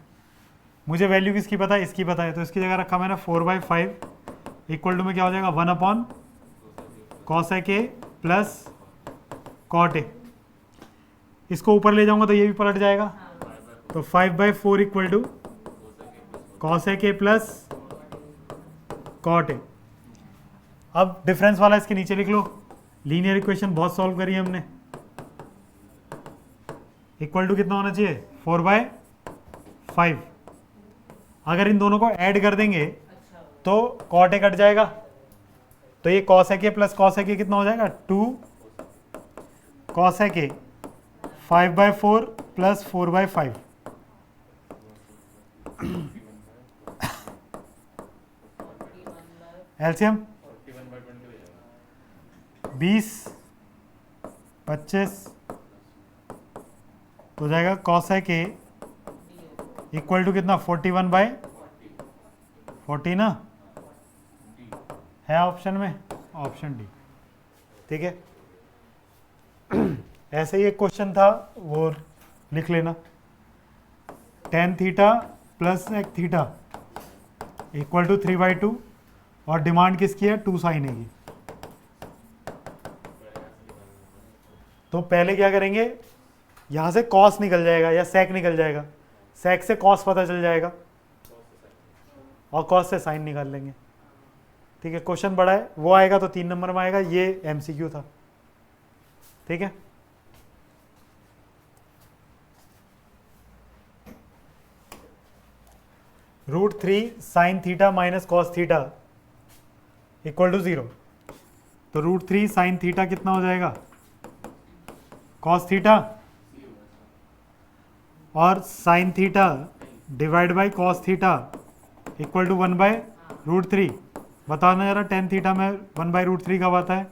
मुझे वैल्यू किसकी पता है, इसकी पता है, तो इसकी जगह रखा मैंने 4/5 इक्वल टू में क्या हो जाएगा 1 upon cosec A plus cot A. इसको ऊपर ले जाऊंगा तो ये भी पलट जाएगा, तो 5/4 equal to cosec A plus cot A. अब डिफरेंस वाला इसके नीचे लिख लो, लीनियर इक्वेशन बहुत सॉल्व करी है हमने। इक्वल टू कितना होना चाहिए 4/5। अगर इन दोनों को ऐड कर देंगे तो कॉट ए कट जाएगा, तो ये कोसेक ए प्लस कोसेक ए कितना हो जाएगा 2 कोसेक ए 5/4 प्लस 4/5। एलसीएम 20 25 तो जाएगा कोसेक ए इक्वल टू कितना 41/40 ना, है ऑप्शन में, ऑप्शन डी। ठीक है, ऐसे ही एक क्वेश्चन था वो लिख लेना, tan theta plus sec theta equal to 3/2 और डिमांड किसकी है 2 sin ए की। तो पहले क्या करेंगे, यहाँ से कॉस निकल जाएगा या सेक निकल जाएगा, सेक से कॉस पता चल जाएगा और कॉस से साइन निकाल लेंगे। ठीक है, क्वेश्चन बड़ा है, वो आएगा तो 3 नंबर में आएगा, ये एमसीक्यू था। ठीक है, √3 sine theta minus cos theta equal to 0। तो √3 साइन थीटा कितना हो जाएगा कॉस थीटा और sine theta divide by cos theta equal to 1/√3। बताना जरा tan थीटा में 1/√3 कब आता है,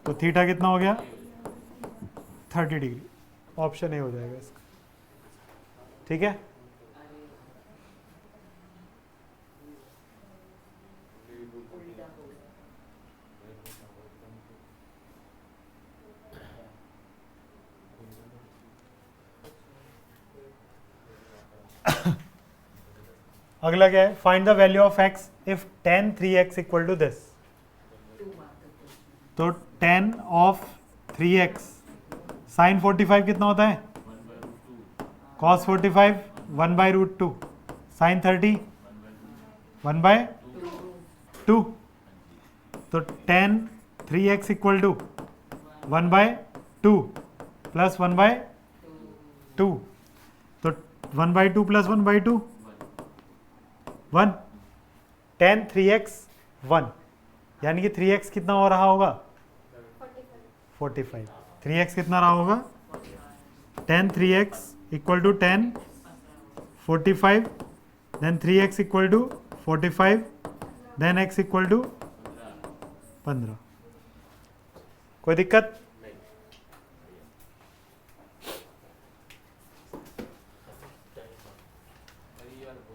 तो थीटा कितना हो गया 30 डिग्री। ऑप्शन ए हो जाएगा इसका। ठीक है, अगला क्या है, find the value of x if tan 3x equal to this. तो tan ऑफ 3x साइन 45 कितना होता है cos 45 1/√2 साइन 30 1/2। तो tan 3x equal to 1/2 plus 1/2, तो 1/2 प्लस 1/2 1, tan 3x 1, यानी कि 3x कितना हो रहा होगा 45। 3x कितना रहा होगा, tan 3x equal to tan 45, then 3x equal to 45, then x equal to 15। कोई दिक्कत?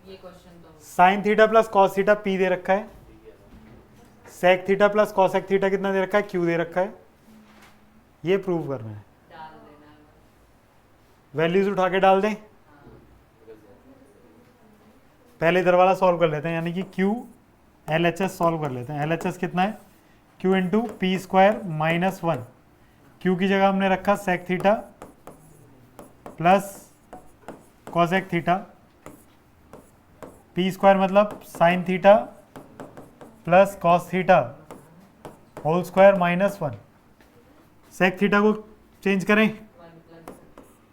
ये क्वेश्चन तो sine theta plus cos theta p दे रखा है, sec theta plus cosec theta कितना दे रखा है q दे रखा है, ये प्रूव करना है। डाल देना है। वैल्यूज उठा के डाल दें, पहले इधर वाला सॉल्व कर लेते हैं, यानी कि q LHS सॉल्व कर लेते हैं। LHS कितना है q into p square minus 1, q की जगह हमने रखा sec theta plus cosec theta, p square मतलब sine theta plus cos theta whole square minus 1। Sec theta को चेंज करें,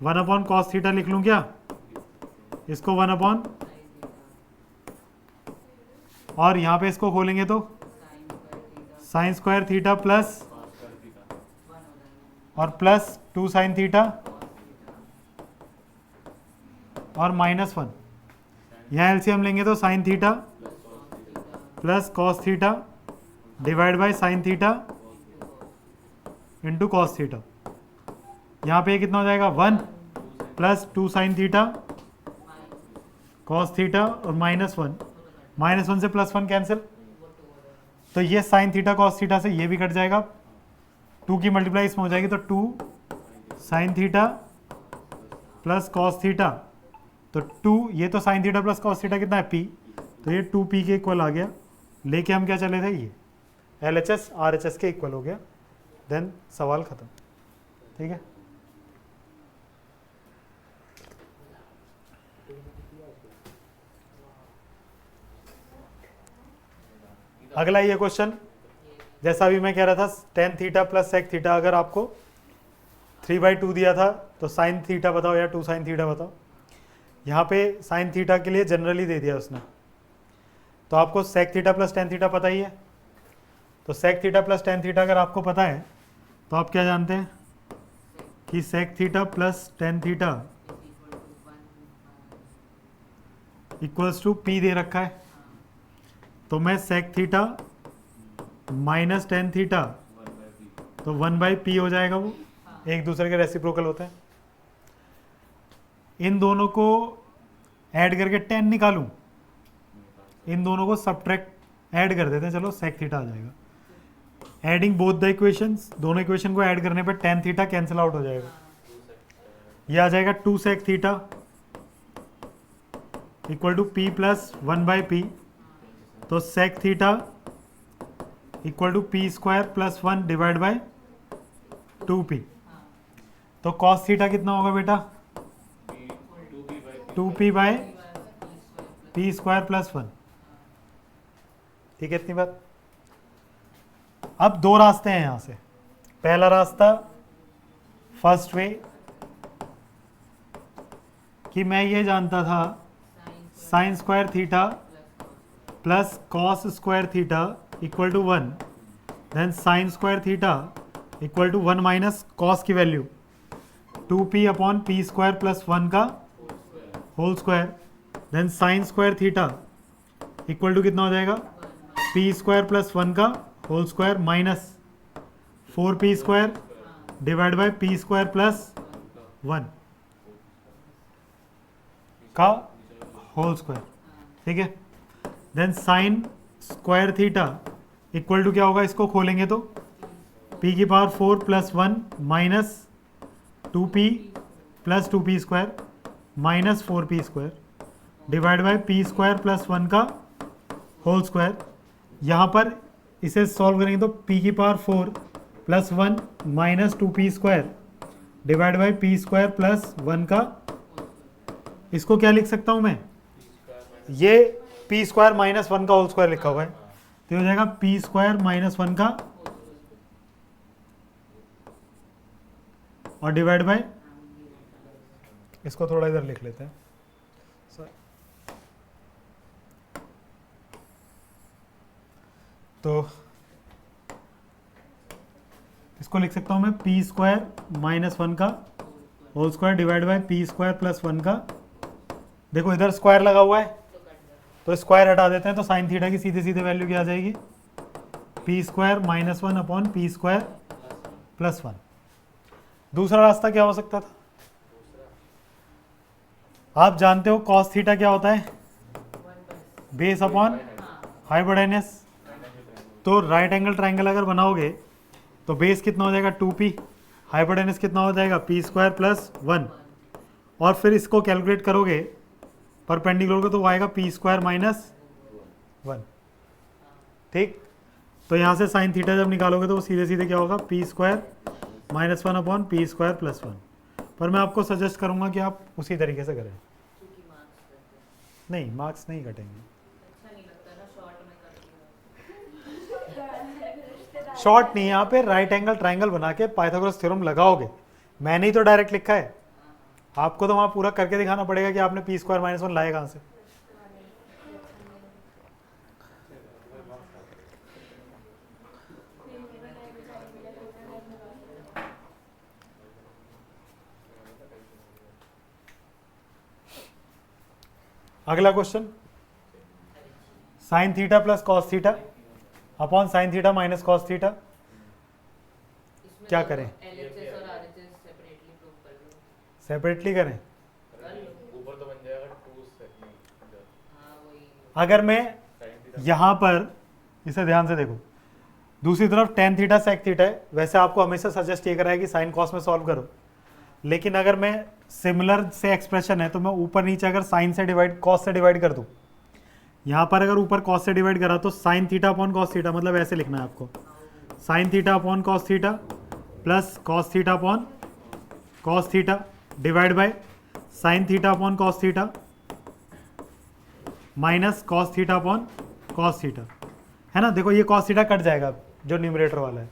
1 अपॉन कॉस थीटा लिख लूँ क्या, इसको 1 अपॉन, और यहाँ पे इसको खोलेंगे तो साइन स्क्वायर थीटा प्लस और प्लस 2 साइन थीटा और -1, यहाँ एलसीएम लेंगे तो sine theta plus cos theta divide by sine theta into cos theta. यहाँ पे कितना हो जाएगा 1 plus 2 sign theta cos theta और -1, -1 से +1 कैंसिल, तो ये साइन थीटा कॉस थीटा से ये भी कट जाएगा, 2 की मल्टीप्लाई इसमें हो जाएगी तो 2 sign theta plus cos theta, तो 2 ये तो sine theta plus cos theta कितना है p, तो ये 2p के इक्वल आ गया। लेके हम क्या चले थे, ये LHS RHS के इक्वल हो गया, देन सवाल खत्म। ठीक है, अगला ये क्वेश्चन, जैसा अभी मैं कह रहा था tan theta plus sec theta, अगर आपको 3/2 दिया था तो साइन थीटा बताओ या 2 साइन थीटा बताओ। यहाँ पे साइन थीटा के लिए जनरली दे दिया उसने, तो आपको sec theta plus tan theta पता ही है, तो sec theta plus tan theta अगर आपको पता है तो आप क्या जानते हैं कि sec theta plus tan theta equals to p दे रखा है, तो मैं sec theta minus tan theta, तो 1/p हो जाएगा, वो एक दूसरे के रेसिप्रोकल होते हैं। इन दोनों को ऐड करके tan निकालूं, इन दोनों को सब्ट्रैक्ट ऐड कर देते हैं, चलो sec थीटा आ जाएगा। एडिंग बोथ द इक्वेशंस, दोनों इक्वेशन को ऐड करने पे tan थीटा कैंसिल आउट हो जाएगा, ये आ जाएगा 2 sec theta equal to p plus 1/p, तो sec theta equal to p square plus 1 divide by 2p, तो cos थीटा कितना होगा बेटा 2p bye p square plus 1। ठीक है, इतनी बात। अब दो रास्ते हैं यहां से, पहला रास्ता फर्स्ट वे कि मैं ये जानता था sine square theta plus cos square theta equal to 1, then sine square theta equal to 1 minus cos की value 2p upon p square plus 1 का whole square, then sine square theta equal to कितना हो जाएगा p square plus 1 का whole square minus 4p square divide by p square plus 1 का whole square. ठीक है, then sine square theta equal to क्या होगा, इसको खोलेंगे तो p की power 4 plus 1 minus 2p plus 2p square minus 4p square divide by p square plus 1 का होल स्क्वायर। यहाँ पर इसे सॉल्व करेंगे तो p की power 4 plus 1 minus 2p square divide by p square plus 1 का, इसको क्या लिख सकता हूँ मैं, ये p स्क्वायर माइनस 1 का होल स्क्वायर लिखा हुआ है, तो हो जाएगा p स्क्वायर माइनस 1 का और डिवाइड बाय, इसको थोड़ा इधर लिख लेते हैं, तो इसको लिख सकता हूं मैं p स्क्वायर माइनस 1 का whole square divide by p square plus 1 का। देखो इधर स्क्वायर लगा हुआ है तो स्क्वायर हटा देते हैं, तो साइन थीटा की सीधे सीधे वैल्यू क्या आ जाएगी, p square minus 1 upon p square plus 1। दूसरा रास्ता क्या हो सकता था, आप जानते हो cos थीटा क्या होता है, बेस अपॉन हाइपोटेनस, तो राइट एंगल ट्राइंगल अगर बनाओगे तो बेस कितना हो जाएगा 2p, हाइपोटेनस कितना हो जाएगा p स्क्वायर प्लस 1, और फिर इसको कैलकुलेट करोगे परपेंडिकुलर को तो वो आएगा p स्क्वायर माइनस 1। ठीक, तो यहाँ से साइन थीटा जब निकालोगे तो वो सीधे सीधे क्या होगा p square minus 1 upon p square plus 1। पर मैं आपको सजेस्ट करूँगा कि आप उसी तरीके से करें, नहीं मार्क्स नहीं कटेंगे, शॉर्ट नहीं, यहाँ पे राइट एंगल ट्राइंगल बना के पाइथागोरस थ्योरम लगाओगे, मैंने ही तो डायरेक्ट लिखा है, आपको तो वहाँ पूरा करके दिखाना पड़ेगा कि आपने p स्क्वायर माइनस 1 लाए कहाँ से। अगला question, sign theta plus cos theta upon sine theta minus cos theta, इसमें क्या तो करें? LHS और RHS सेपरेटली प्रूव कर लो। सेपरेटली करें। कर लो। ऊपर तो बन जाएगा 2 सेकंड। हाँ वही। अगर मैं साइन थीटा यहाँ पर इसे ध्यान से देखो, दूसरी तरफ टेन थीटा सेक थीटा है, वैसे आपको हमेशा सजेस्ट ये करा है कि साइन कॉस में सॉल्व करो, लेकिन अगर मैं सिमिलर से एक्सप्रेशन है तो मैं ऊपर नीचे अगर साइन से डिवाइड कॉस से डिवाइड कर दूँ, यहाँ पर अगर ऊपर कॉस से डिवाइड करा तो sine theta upon cos theta, मतलब ऐसे लिखना है आपको, sign theta upon cos theta plus cos theta upon cos theta divide by sine theta upon cos theta minus cos theta upon cos theta, है ना। देखो ये कॉस थीटा कट जाएगा जो न्यूमरेटर वाला है,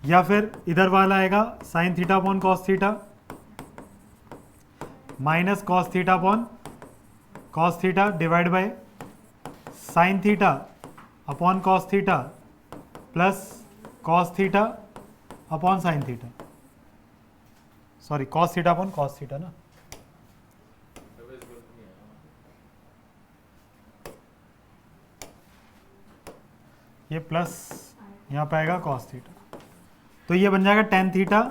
या फिर इधर वाला आएगा sign theta upon cos theta minus cos theta upon cos theta divide by sine theta upon cos theta plus cos theta upon sine theta, sorry cos theta upon cos theta ना, ये plus यहाँ पे आएगा cos theta, तो ये बन जाएगा tan theta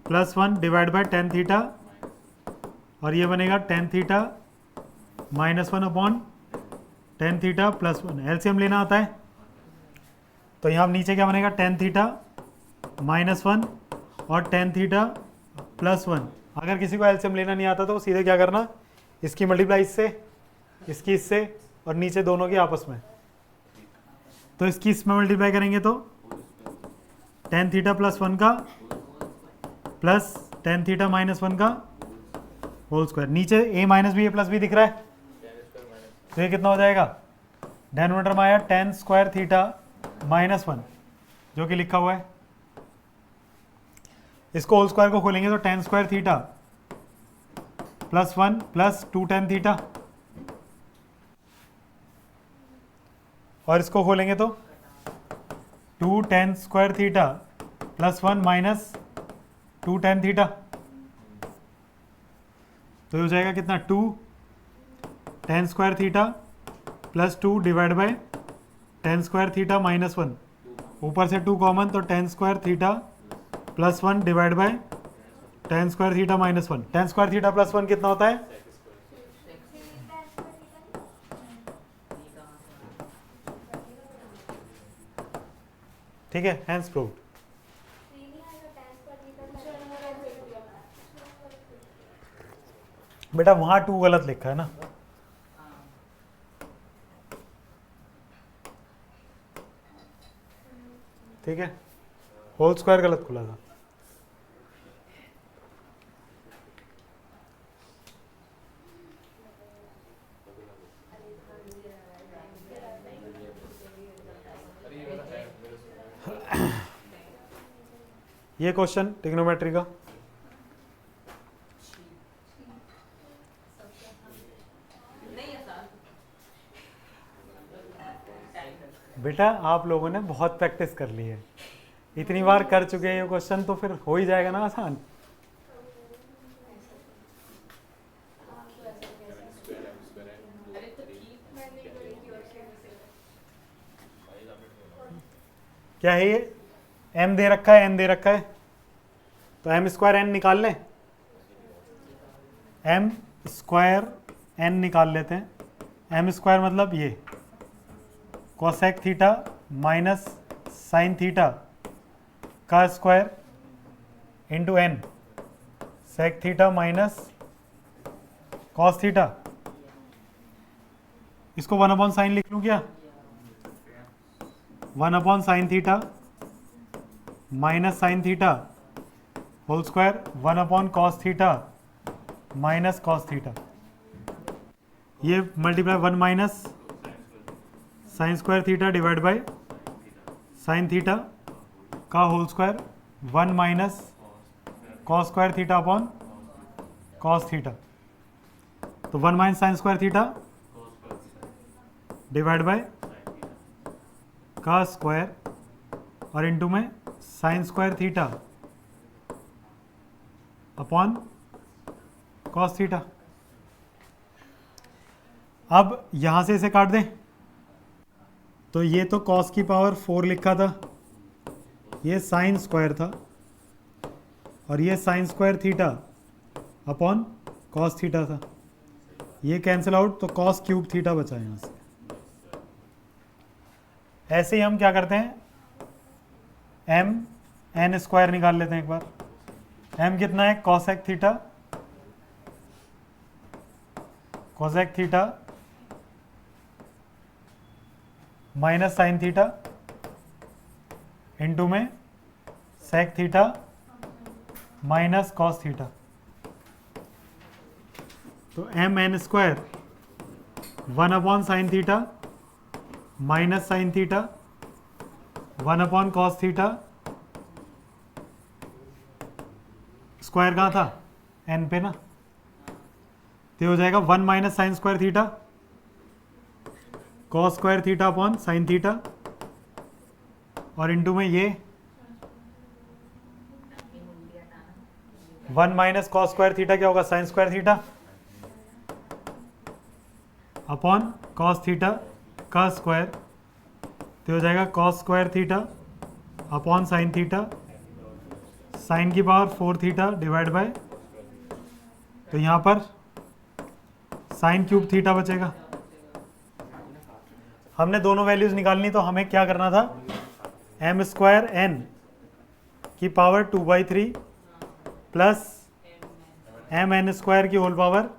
plus 1 divide by ten theta, और ये बनेगा tan theta minus 1 upon tan theta plus 1। LCM लेना आता है तो यहाँ नीचे क्या बनेगा, टेन थीटा माइनस 1 और टेन थीटा प्लस 1। अगर किसी को एलसीएम लेना नहीं आता तो सीधे क्या करना, इसकी मल्टीप्लाई इससे, इसकी इससे, और नीचे दोनों की आपस में, तो इसकी इसमें मल्टीप्लाई करेंगे तो टेन थीटा प्लस 1 का प्लस टेन थीटा माइनस 1 का होल स्क्वायर, नीचे ए माइनस बी ए प्लस बी दिख रहा है, तो ये कितना हो जाएगा, डिनोमिनेटर में आया टेन स्क्वायर थीटा माइनस 1 जो कि लिखा हुआ है, इसको होल स्क्वायर को खोलेंगे तो ten square theta plus 1 plus 2 ten theta, और इसको खोलेंगे तो 2 ten square theta plus 1 minus 2 tan theta, तो हो जाएगा कितना, 2 ten square theta plus 2 divide by ten square theta minus 1, ऊपर से 2 कॉमन तो ten square theta plus 1 divide by ten square theta minus 1। Ten square theta plus 1 कितना होता है, ठीक है, हैंस प्रूव्ड। बेटा वहां 2 गलत लिखा है ना, ठीक है, होल स्क्वायर गलत खुला था। ये क्वेश्चन ट्रिग्नोमेट्री का, नहीं आसान। बेटा आप लोगों ने बहुत प्रैक्टिस कर ली है, इतनी बार कर चुके हैं ये क्वेश्चन, तो फिर हो ही जाएगा ना आसान। अरे तो ठीक। क्या है ये, m दे रखा है n दे रखा है, तो m स्क्वायर n निकाल लें, m स्क्वायर n निकाल लेते हैं। m स्क्वायर मतलब ये cosec theta minus sine theta का square into n sec theta minus cos theta, इसको 1 अपॉन साइन लिख लूँ क्या, 1 upon sine theta minus sine theta whole square 1 upon cos theta minus cos theta, ये multiply 1 minus sine square theta divide by sine theta का whole square 1 minus cos square theta upon cos theta, तो 1 minus sine square theta divide bye का square और into में sign square theta upon cos theta. अब यहाँ से इसे काट दें, तो ये तो cos की पावर 4 लिखा था, ये साइन स्क्वायर था, और ये sign square theta upon cos theta था। ये कैंसिल आउट, तो कॉस क्यूब थीटा बचा यहाँ से। ऐसे ही हम क्या करते हैं, एम एन स्क्वायर निकाल लेते हैं एक बार। एम कितना है, cosec theta, cosec theta minus sine theta into में sec theta minus cos theta. तो m n square 1 upon sine theta minus sine theta 1 upon cos theta, square कहाँ था, एन पे ना, तो हो जाएगा 1 minus sine square theta cos square theta upon sine theta, और इनटू में ये 1 माइनस कॉस स्क्वायर थीटा क्या होगा, sine square theta upon cos theta का स्क्वायर, तो हो जाएगा cos square theta upon sine theta, sine की पावर 4 थीटा डिवाइड बाय, तो यहाँ पर साइन क्यूब थीटा बचेगा। हमने दोनों वैल्यूज निकालनी, तो हमें क्या करना था, एम स्क्वायर एन की power 2/3 plus m n square की whole power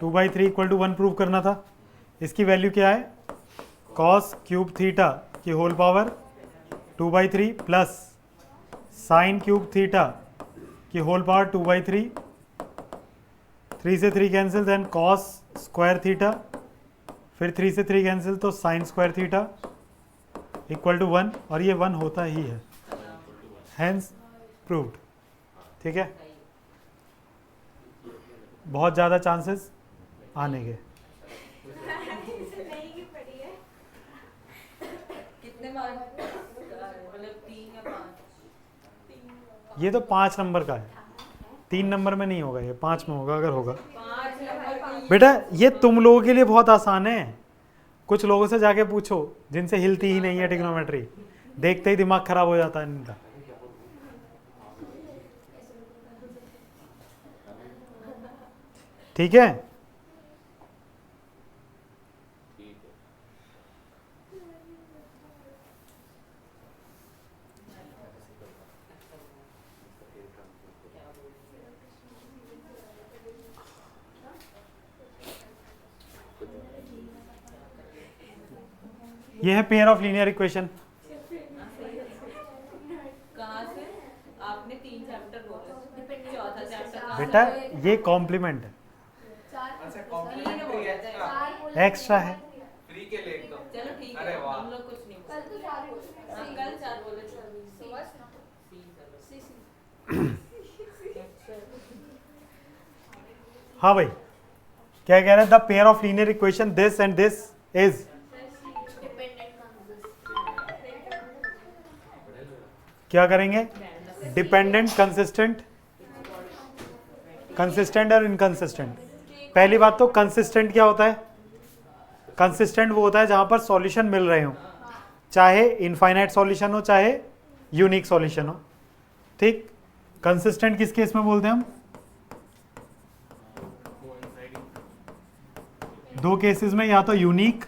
2/3 equal to 1 prove करना था। इसकी वैल्यू क्या है, कॉस क्यूब थीटा की whole power 2/3 plus sine cube theta की होल पावर 2/3, 3 से 3 cancel, then cos square theta, फिर 3 से 3 कैंसिल, तो sine square theta equal to 1, और ये 1 होता ही है, हैंस प्रूव्ड। ठीक है, बहुत ज़्यादा चांसेस आने के। नहीं की पड़ी है। कितने मार्क, मतलब 3 या 5? ये तो 5 नंबर का है, 3 नंबर में नहीं होगा, ये 5 में होगा अगर होगा। 5 नंबर की बेटा ये तुम लोगों के लिए बहुत आसान है, कुछ लोगों से जाके पूछो जिनसे हिलती ही नहीं है ट्रिग्नोमेट्री, देखते ही दिमाग खराब हो जाता है इनका। ठीक है, ये है पेयर ऑफ लीनियर इक्वेशन। कहाँ से आपने 3 चैप्टर बोले, चौथा चैप्टर कहाँ बेटा से? ये कॉम्प्लीमेंट है, अच्छा तीन कॉम्प्लीमेंट्री बोले थे। एक्स्ट्रा एक्स्ट्रा है। फ्री के लिए एकदम। चलो ठीक अरे है, वाह। हम लोग कुछ नहीं कल बोले। तो 4 बोले। हाँ, कल 4 बोले थे। तो बस ना। सी, चलो। सी सी। हाँ भाई, क्या कह रहे हैं, the pair of linear equation this and this is, क्या करेंगे, डिपेंडेंट, कंसिस्टेंट, कंसिस्टेंट और इनकंसिस्टेंट। पहली बात तो कंसिस्टेंट क्या होता है, कंसिस्टेंट वो होता है जहां पर सॉल्यूशन मिल रहे हो, चाहे इनफाइनाइट सॉल्यूशन हो चाहे यूनिक सॉल्यूशन हो। ठीक, कंसिस्टेंट किस केस में बोलते हैं हम, दो केसेस में, या तो यूनिक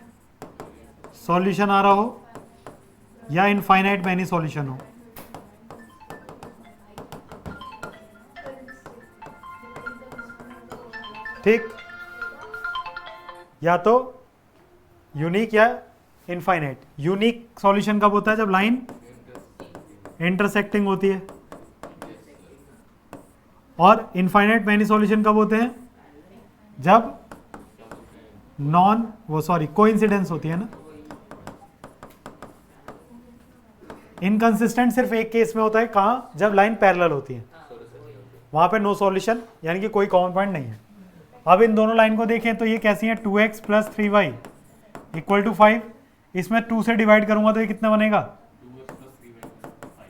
सॉल्यूशन आ रहा हो या इनफाइनाइट मैनी सॉल्यूशन हो। ठीक, या तो यूनिक या इनफाइनाइट। यूनिक सॉल्यूशन कब होता है, जब लाइन इंटरसेक्टिंग होती है, और इनफाइनाइट मैनी सॉल्यूशन कब होते हैं, जब कोइंसिडेंस होती है ना। इनकंसिस्टेंट सिर्फ एक केस में होता है, कहाँ, जब लाइन पैरेलल होती है, वहां पे नो सॉल्यूशन, यानी कि कोई कॉमन पॉइंट नहीं है। अब इन दोनों लाइन को देखें तो ये कैसी है, 2x plus 3y equal to 5, इसमें 2 से डिवाइड करूंगा तो ये कितना बनेगा,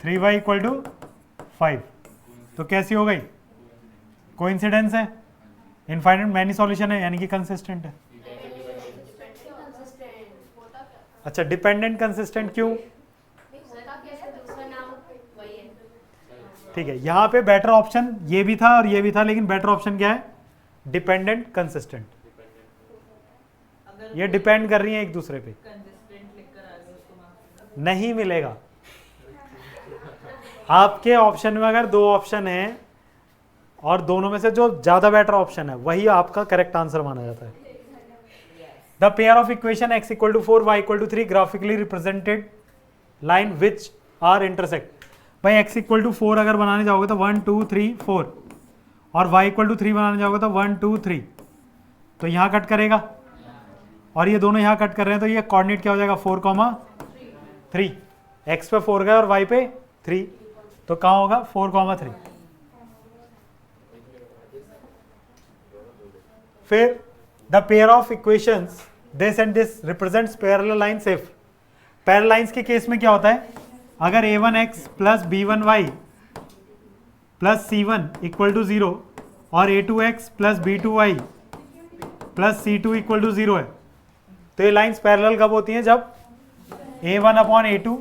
3y इक्वल टू 5। तो कैसी हो गई, कोइंसिडेंस है, इनफाइनाइट मैनी सॉल्यूशन है, यानी कि कंसिस्टेंट है। अच्छा, डिपेंडेंट कंसिस्टेंट क्यों? दूसरा नाम वही है। ठीक है, यहाँ पे बेटर ऑप्शन ये भी था और ये भी था, लेकिन बेटर ऑप्शन क्या है? Dependent consistent. अगर ये डिपेंड कर रही है एक दूसरे पे, कंसिस्टेंट लिखकर आ गए उसको मार्क्स नहीं मिलेगा। आपके ऑप्शन में अगर दो ऑप्शन हैं और दोनों में से जो ज्यादा बेटर ऑप्शन है वही आपका करेक्ट आंसर माना जाता है। The pair of equation x equal to 4 y equal to 3 graphically represented line which are intersect. भाई x इक्वल टू 4 अगर बनाने जाओगे तो 1 2 3 4 और y इक्वल टू 3 बनाने जाओगे तो 1 2 3, तो यहाँ कट करेगा और ये दोनों यहाँ कट कर रहे हैं, तो ये कोऑर्डिनेट क्या हो जाएगा? 4, 3। x पे 4 गए और y पे 3, तो कहाँ होगा? 4, 3। फिर the pair of equations this and this represents parallel lines if. Parallel lines के केस में क्या होता है? अगर a1x plus b1y plus c1 equal to 0 और a2x plus b2y plus c2 equal to 0 है, तो ये लाइंस पैरेलल कब होती हैं? जब a1 upon a2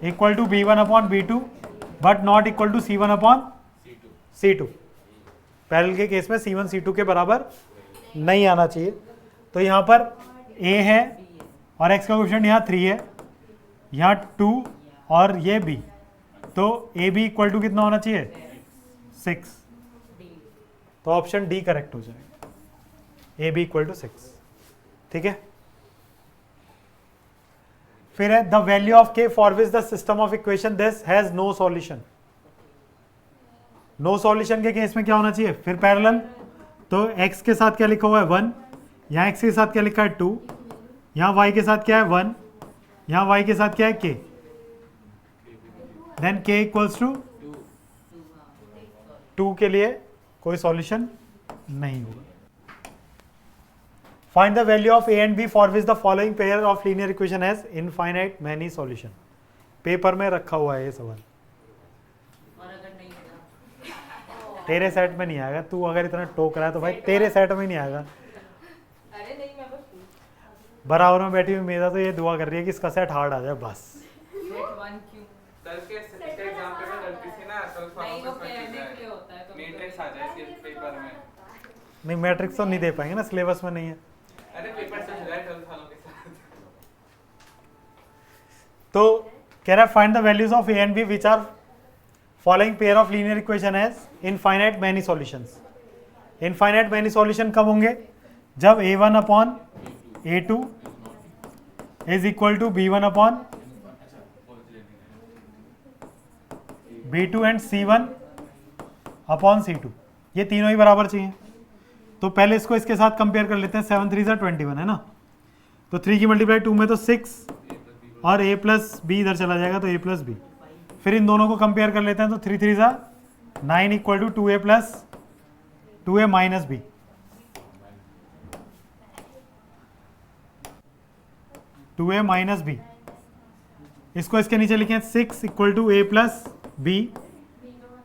equal to b1 upon b2 but not equal to c1 upon c2। Parallel के case में c1 c2 के बराबर नहीं आना चाहिए। तो यहाँ पर a है और x का कोएफिशिएंट यहाँ 3 है, यहाँ 2 और ये b, तो ए बी इक्वल टू कितना होना चाहिए? 6। तो ऑप्शन डी करेक्ट हो जाएगा, ए बी इक्वल टू 6। ठीक है, फिर है the value of k for which the system of equation this has no solution. No solution के केस में क्या होना चाहिए? फिर पैरेलल, तो x के साथ क्या लिखा हुआ है? 1, यहाँ x के साथ क्या लिखा है? 2, यहाँ y के साथ क्या है? 1, यहाँ y के साथ क्या है? k, then k equals to 2 के लिए कोई सॉल्यूशन नहीं होगा। Find the value of a and b for which the following pair of linear equation has infinite many solution. Paper में रखा हुआ है ये सवाल, और अगर नहीं होगा तेरे सेट में नहीं आएगा। तू अगर इतना टोक रहा है तो भाई तेरे सेट में नहीं आएगा। अरे नहीं मैं बस बराबर में बैठी हुई मेरा तो ये दुआ कर रही है कि इसका सेट हार्ड आ जाए बस। सेट 1 क्यों कल के एग्जाम पे मैं गलती से ना कल नहीं वो फार्मेसी कहने में के लिए होता है कभी मैट्रिक्स आ जाए सिर्फ पेपर में। नहीं, मैट्रिक्स तो नहीं दे पाएंगे ना, सिलेबस में नहीं है। अरे पेपर से जुड़ा है 12 सालों के साथ। तो कह रहा है find the values of A and B which are following pair of linear equation has infinite many solutions. Infinite many solution कब होंगे? जब a1 upon a2 is equal to b1 upon b2 and c1 upon c2, ये तीनों ही बराबर चाहिए। तो पहले इसको इसके साथ कंपेयर कर लेते हैं। 7 3 21 है ना, तो 3 की मल्टीप्लाई 2 में तो 6 और a प्लस बी इधर चला जाएगा तो a प्लस बी। फिर इन दोनों को कंपेयर कर लेते हैं, तो 3 3 9 equal to 2a plus 2a minus B. Two A minus B, इसको इसके नीचे लिखें 6 equal to a plus B.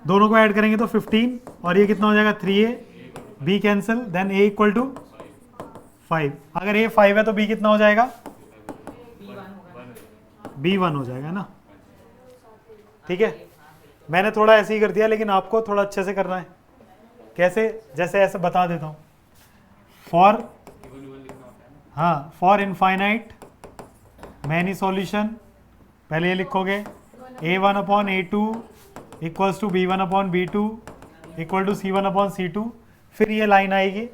दोनों को ऐड करेंगे तो 15 और ये कितना हो जाएगा? 3a, b cancel, then a equal to 5। अगर a 5 है तो b कितना हो जाएगा? b 1 हो जाएगा ना। ठीक है, मैंने थोड़ा ऐसे ही कर दिया, लेकिन आपको थोड़ा अच्छे से करना है। कैसे? जैसे ऐसे बता देता हूँ। फॉर, हाँ, फॉर इनफाइनाइट मैनी सॉल्यूशन, पहले ये लिखोगे a1 upon a2 equals to b1 upon b2 equal to c1 upon c2। फिर ये लाइन आएगी,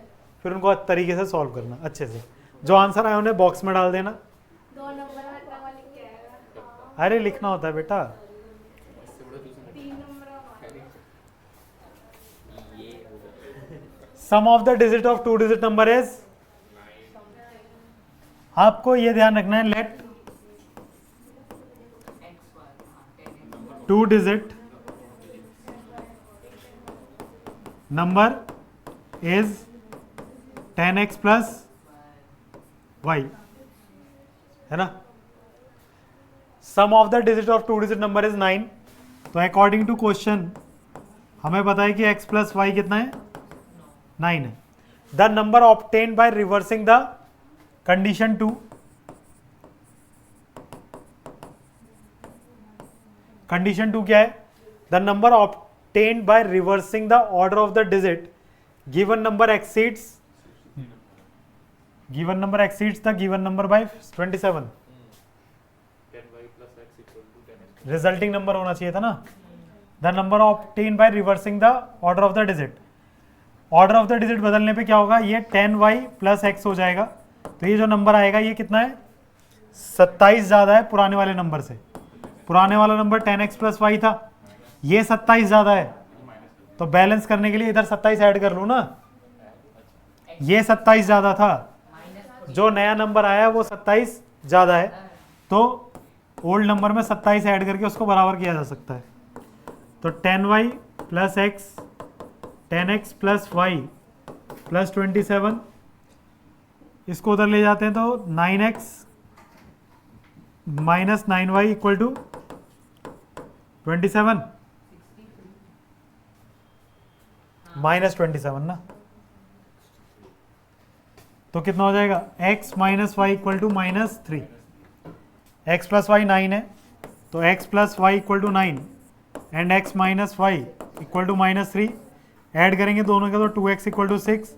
फिर उनको तरीके से सॉल्व करना अच्छे से। जो आंसर आए उन्हें बॉक्स में डाल देना। 2 नंबर में इतना लिख के आएगा। अरे लिखना होता है बेटा। 3 number sum of the digit of 2 digit number is, आपको ये ध्यान रखना है, let 2 digit number is 10x plus y, है ना। Sum of the digit of 2 digit number is 9। तो अकॉर्डिंग टू क्वेश्चन हमें पता है कि x प्लस वाई कितना है? 9 है। The number obtained by reversing the condition 2 condition 2 क्या है? The number obtained by reversing the order of the digit given number exceeds the given number by 27। Resulting number होना चाहिए था ना। The number obtained by reversing the order of the digit. Order of the digit बदलने पे क्या होगा? ये 10y plus x हो जाएगा। तो ये जो नंबर आएगा ये कितना है? 27 ज़्यादा है पुराने वाले नंबर से। पुराने वाला नंबर 10x प्लस y था, ये 27 ज़्यादा है, तो बैलेंस करने के लिए इधर 27 ऐड कर लूँ ना। ये 27 ज़्यादा था, जो नया नंबर आया वो 27 ज़्यादा है, तो ओल्ड नंबर में 27 ऐड करके उसको बराबर किया जा सकता है। तो 10y plus x 10x plus y plus 27, इसको उधर ले जाते हैं तो 9x minus 9y equal to 27 minus 27 ना। तो कितना हो जाएगा? x minus Y equal to minus 3। X plus Y 9 है, तो x plus Y equal to 9 and x minus Y equal to minus 3। Add करेंगे दोनों के तो 2x equal to 6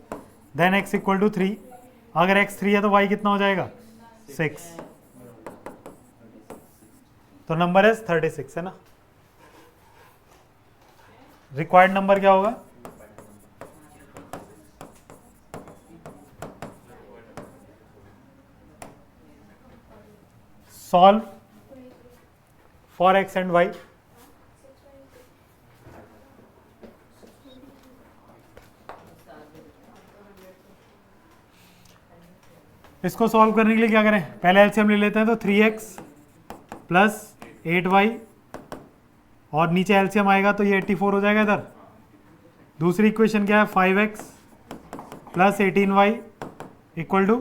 then x equal to 3। अगर x 3 है तो y कितना हो जाएगा? 6। तो नंबर है 36 है ना। रिक्वायर्ड नंबर क्या होगा? Solve for x and y। इसको सॉल्व करने के लिए क्या करें? पहले एलसीएम ले लेते हैं, तो 3x प्लस 8y और नीचे एलसीएम आएगा तो ये 84 हो जाएगा इधर। दूसरी इक्वेशन क्या है? 5x plus 18y equal to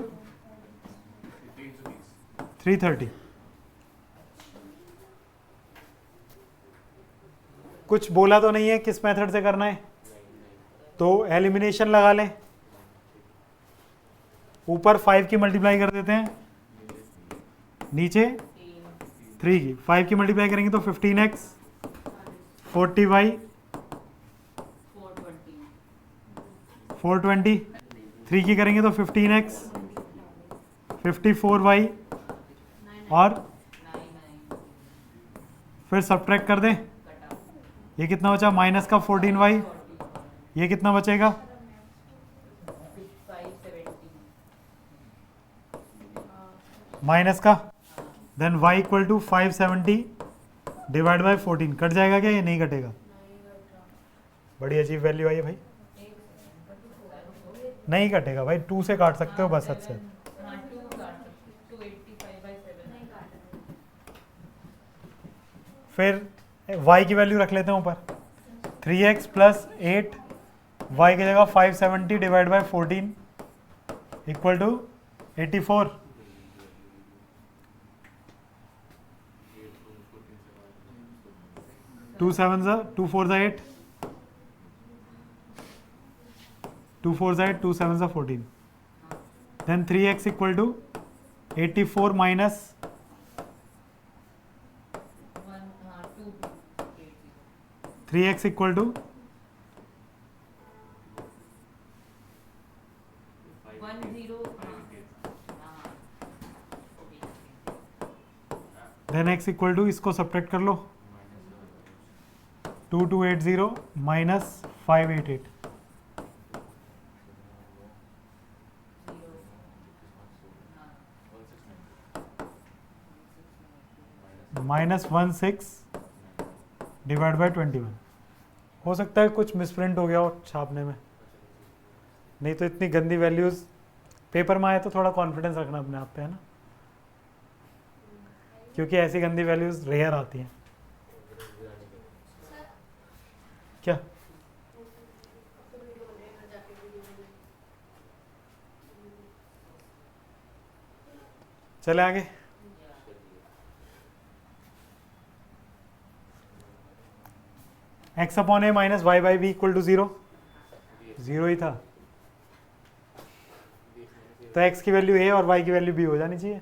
330। कुछ बोला तो नहीं है किस मेथड से करना है, तो एलिमिनेशन लगा लें। ऊपर 5 की मल्टीप्लाई कर देते हैं, नीचे 3 की। 5 की मल्टीप्लाई करेंगे तो 15x 40y 420। 3 की करेंगे तो 15x 54y और फिर सब्ट्रैक्ट कर दें। ये कितना बचा? माइनस का 14y। ये कितना बचेगा? माइनस का, then y equal to 570 divide by 14। कट जाएगा क्या? ये नहीं कटेगा। बड़ी अजीब वैल्यू आई है भाई। नहीं कटेगा भाई, 2 से काट सकते हो बस। अच्छा, फिर y की वैल्यू रख लेते हैं ऊपर। 3x प्लस 8 y की जगह 570 divide by 14 equal to 84। 2 7 2 4 8, 2 4 8, 2 7 14। Then 3x equal to 84 minus 3x equal to 10 then x equal to, इसको सब्ट्रैक्ट कर लो, 2280 माइनस 588। Minus 16 divide by 21। हो सकता है कुछ मिसप्रिंट हो गया हो छापने में, नहीं तो इतनी गंदी वैल्यूज पेपर में आए तो थोड़ा कॉन्फिडेंस रखना अपने आप पे, है ना, क्योंकि ऐसी गंदी वैल्यूज रेयर आती हैं। क्या चले आगे? X upon A minus Y by B equal to 0, 0 ही था, तो एक्स की वैल्यू ए और वाई की वैल्यू बी हो जानी चाहिए,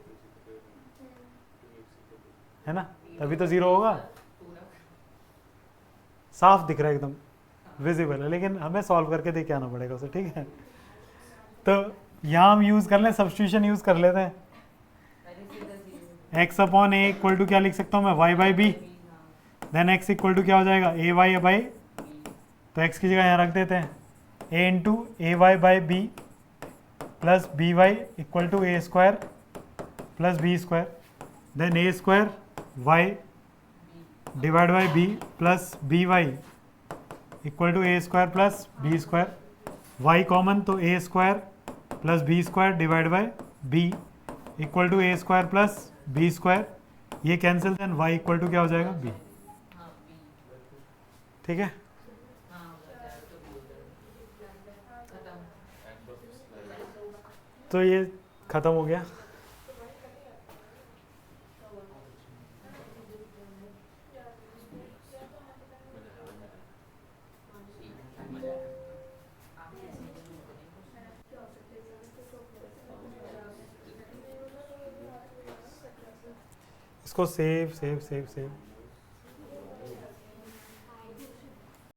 है ना, तभी तो 0 होगा। साफ दिख रहा है एकदम विजिबल है, लेकिन हमें सॉल्व करके देख के आना पड़ेगा उसे, ठीक है। तो यहाँ हम यूज़ कर लें, सब्स्टिट्यूशन यूज़ कर लेते हैं। x upon A equal to क्या लिख सकता हूँ मैं, y by B, then x equal to क्या हो जाएगा, ए वाई बाई, तो x की जगह यहाँ रख देते हैं a into A Y by B plus B Y equal to A square plus B square, then A square Y divide by B plus B Y equal to A square plus B square, Y common तो ए square plus B square divide by B equal to A square plus B square, ये cancel, then y equal to क्या हो जाएगा, B. ठीक है, तो ये ख़त्म हो गया। इसको सेव सेव सेव सेव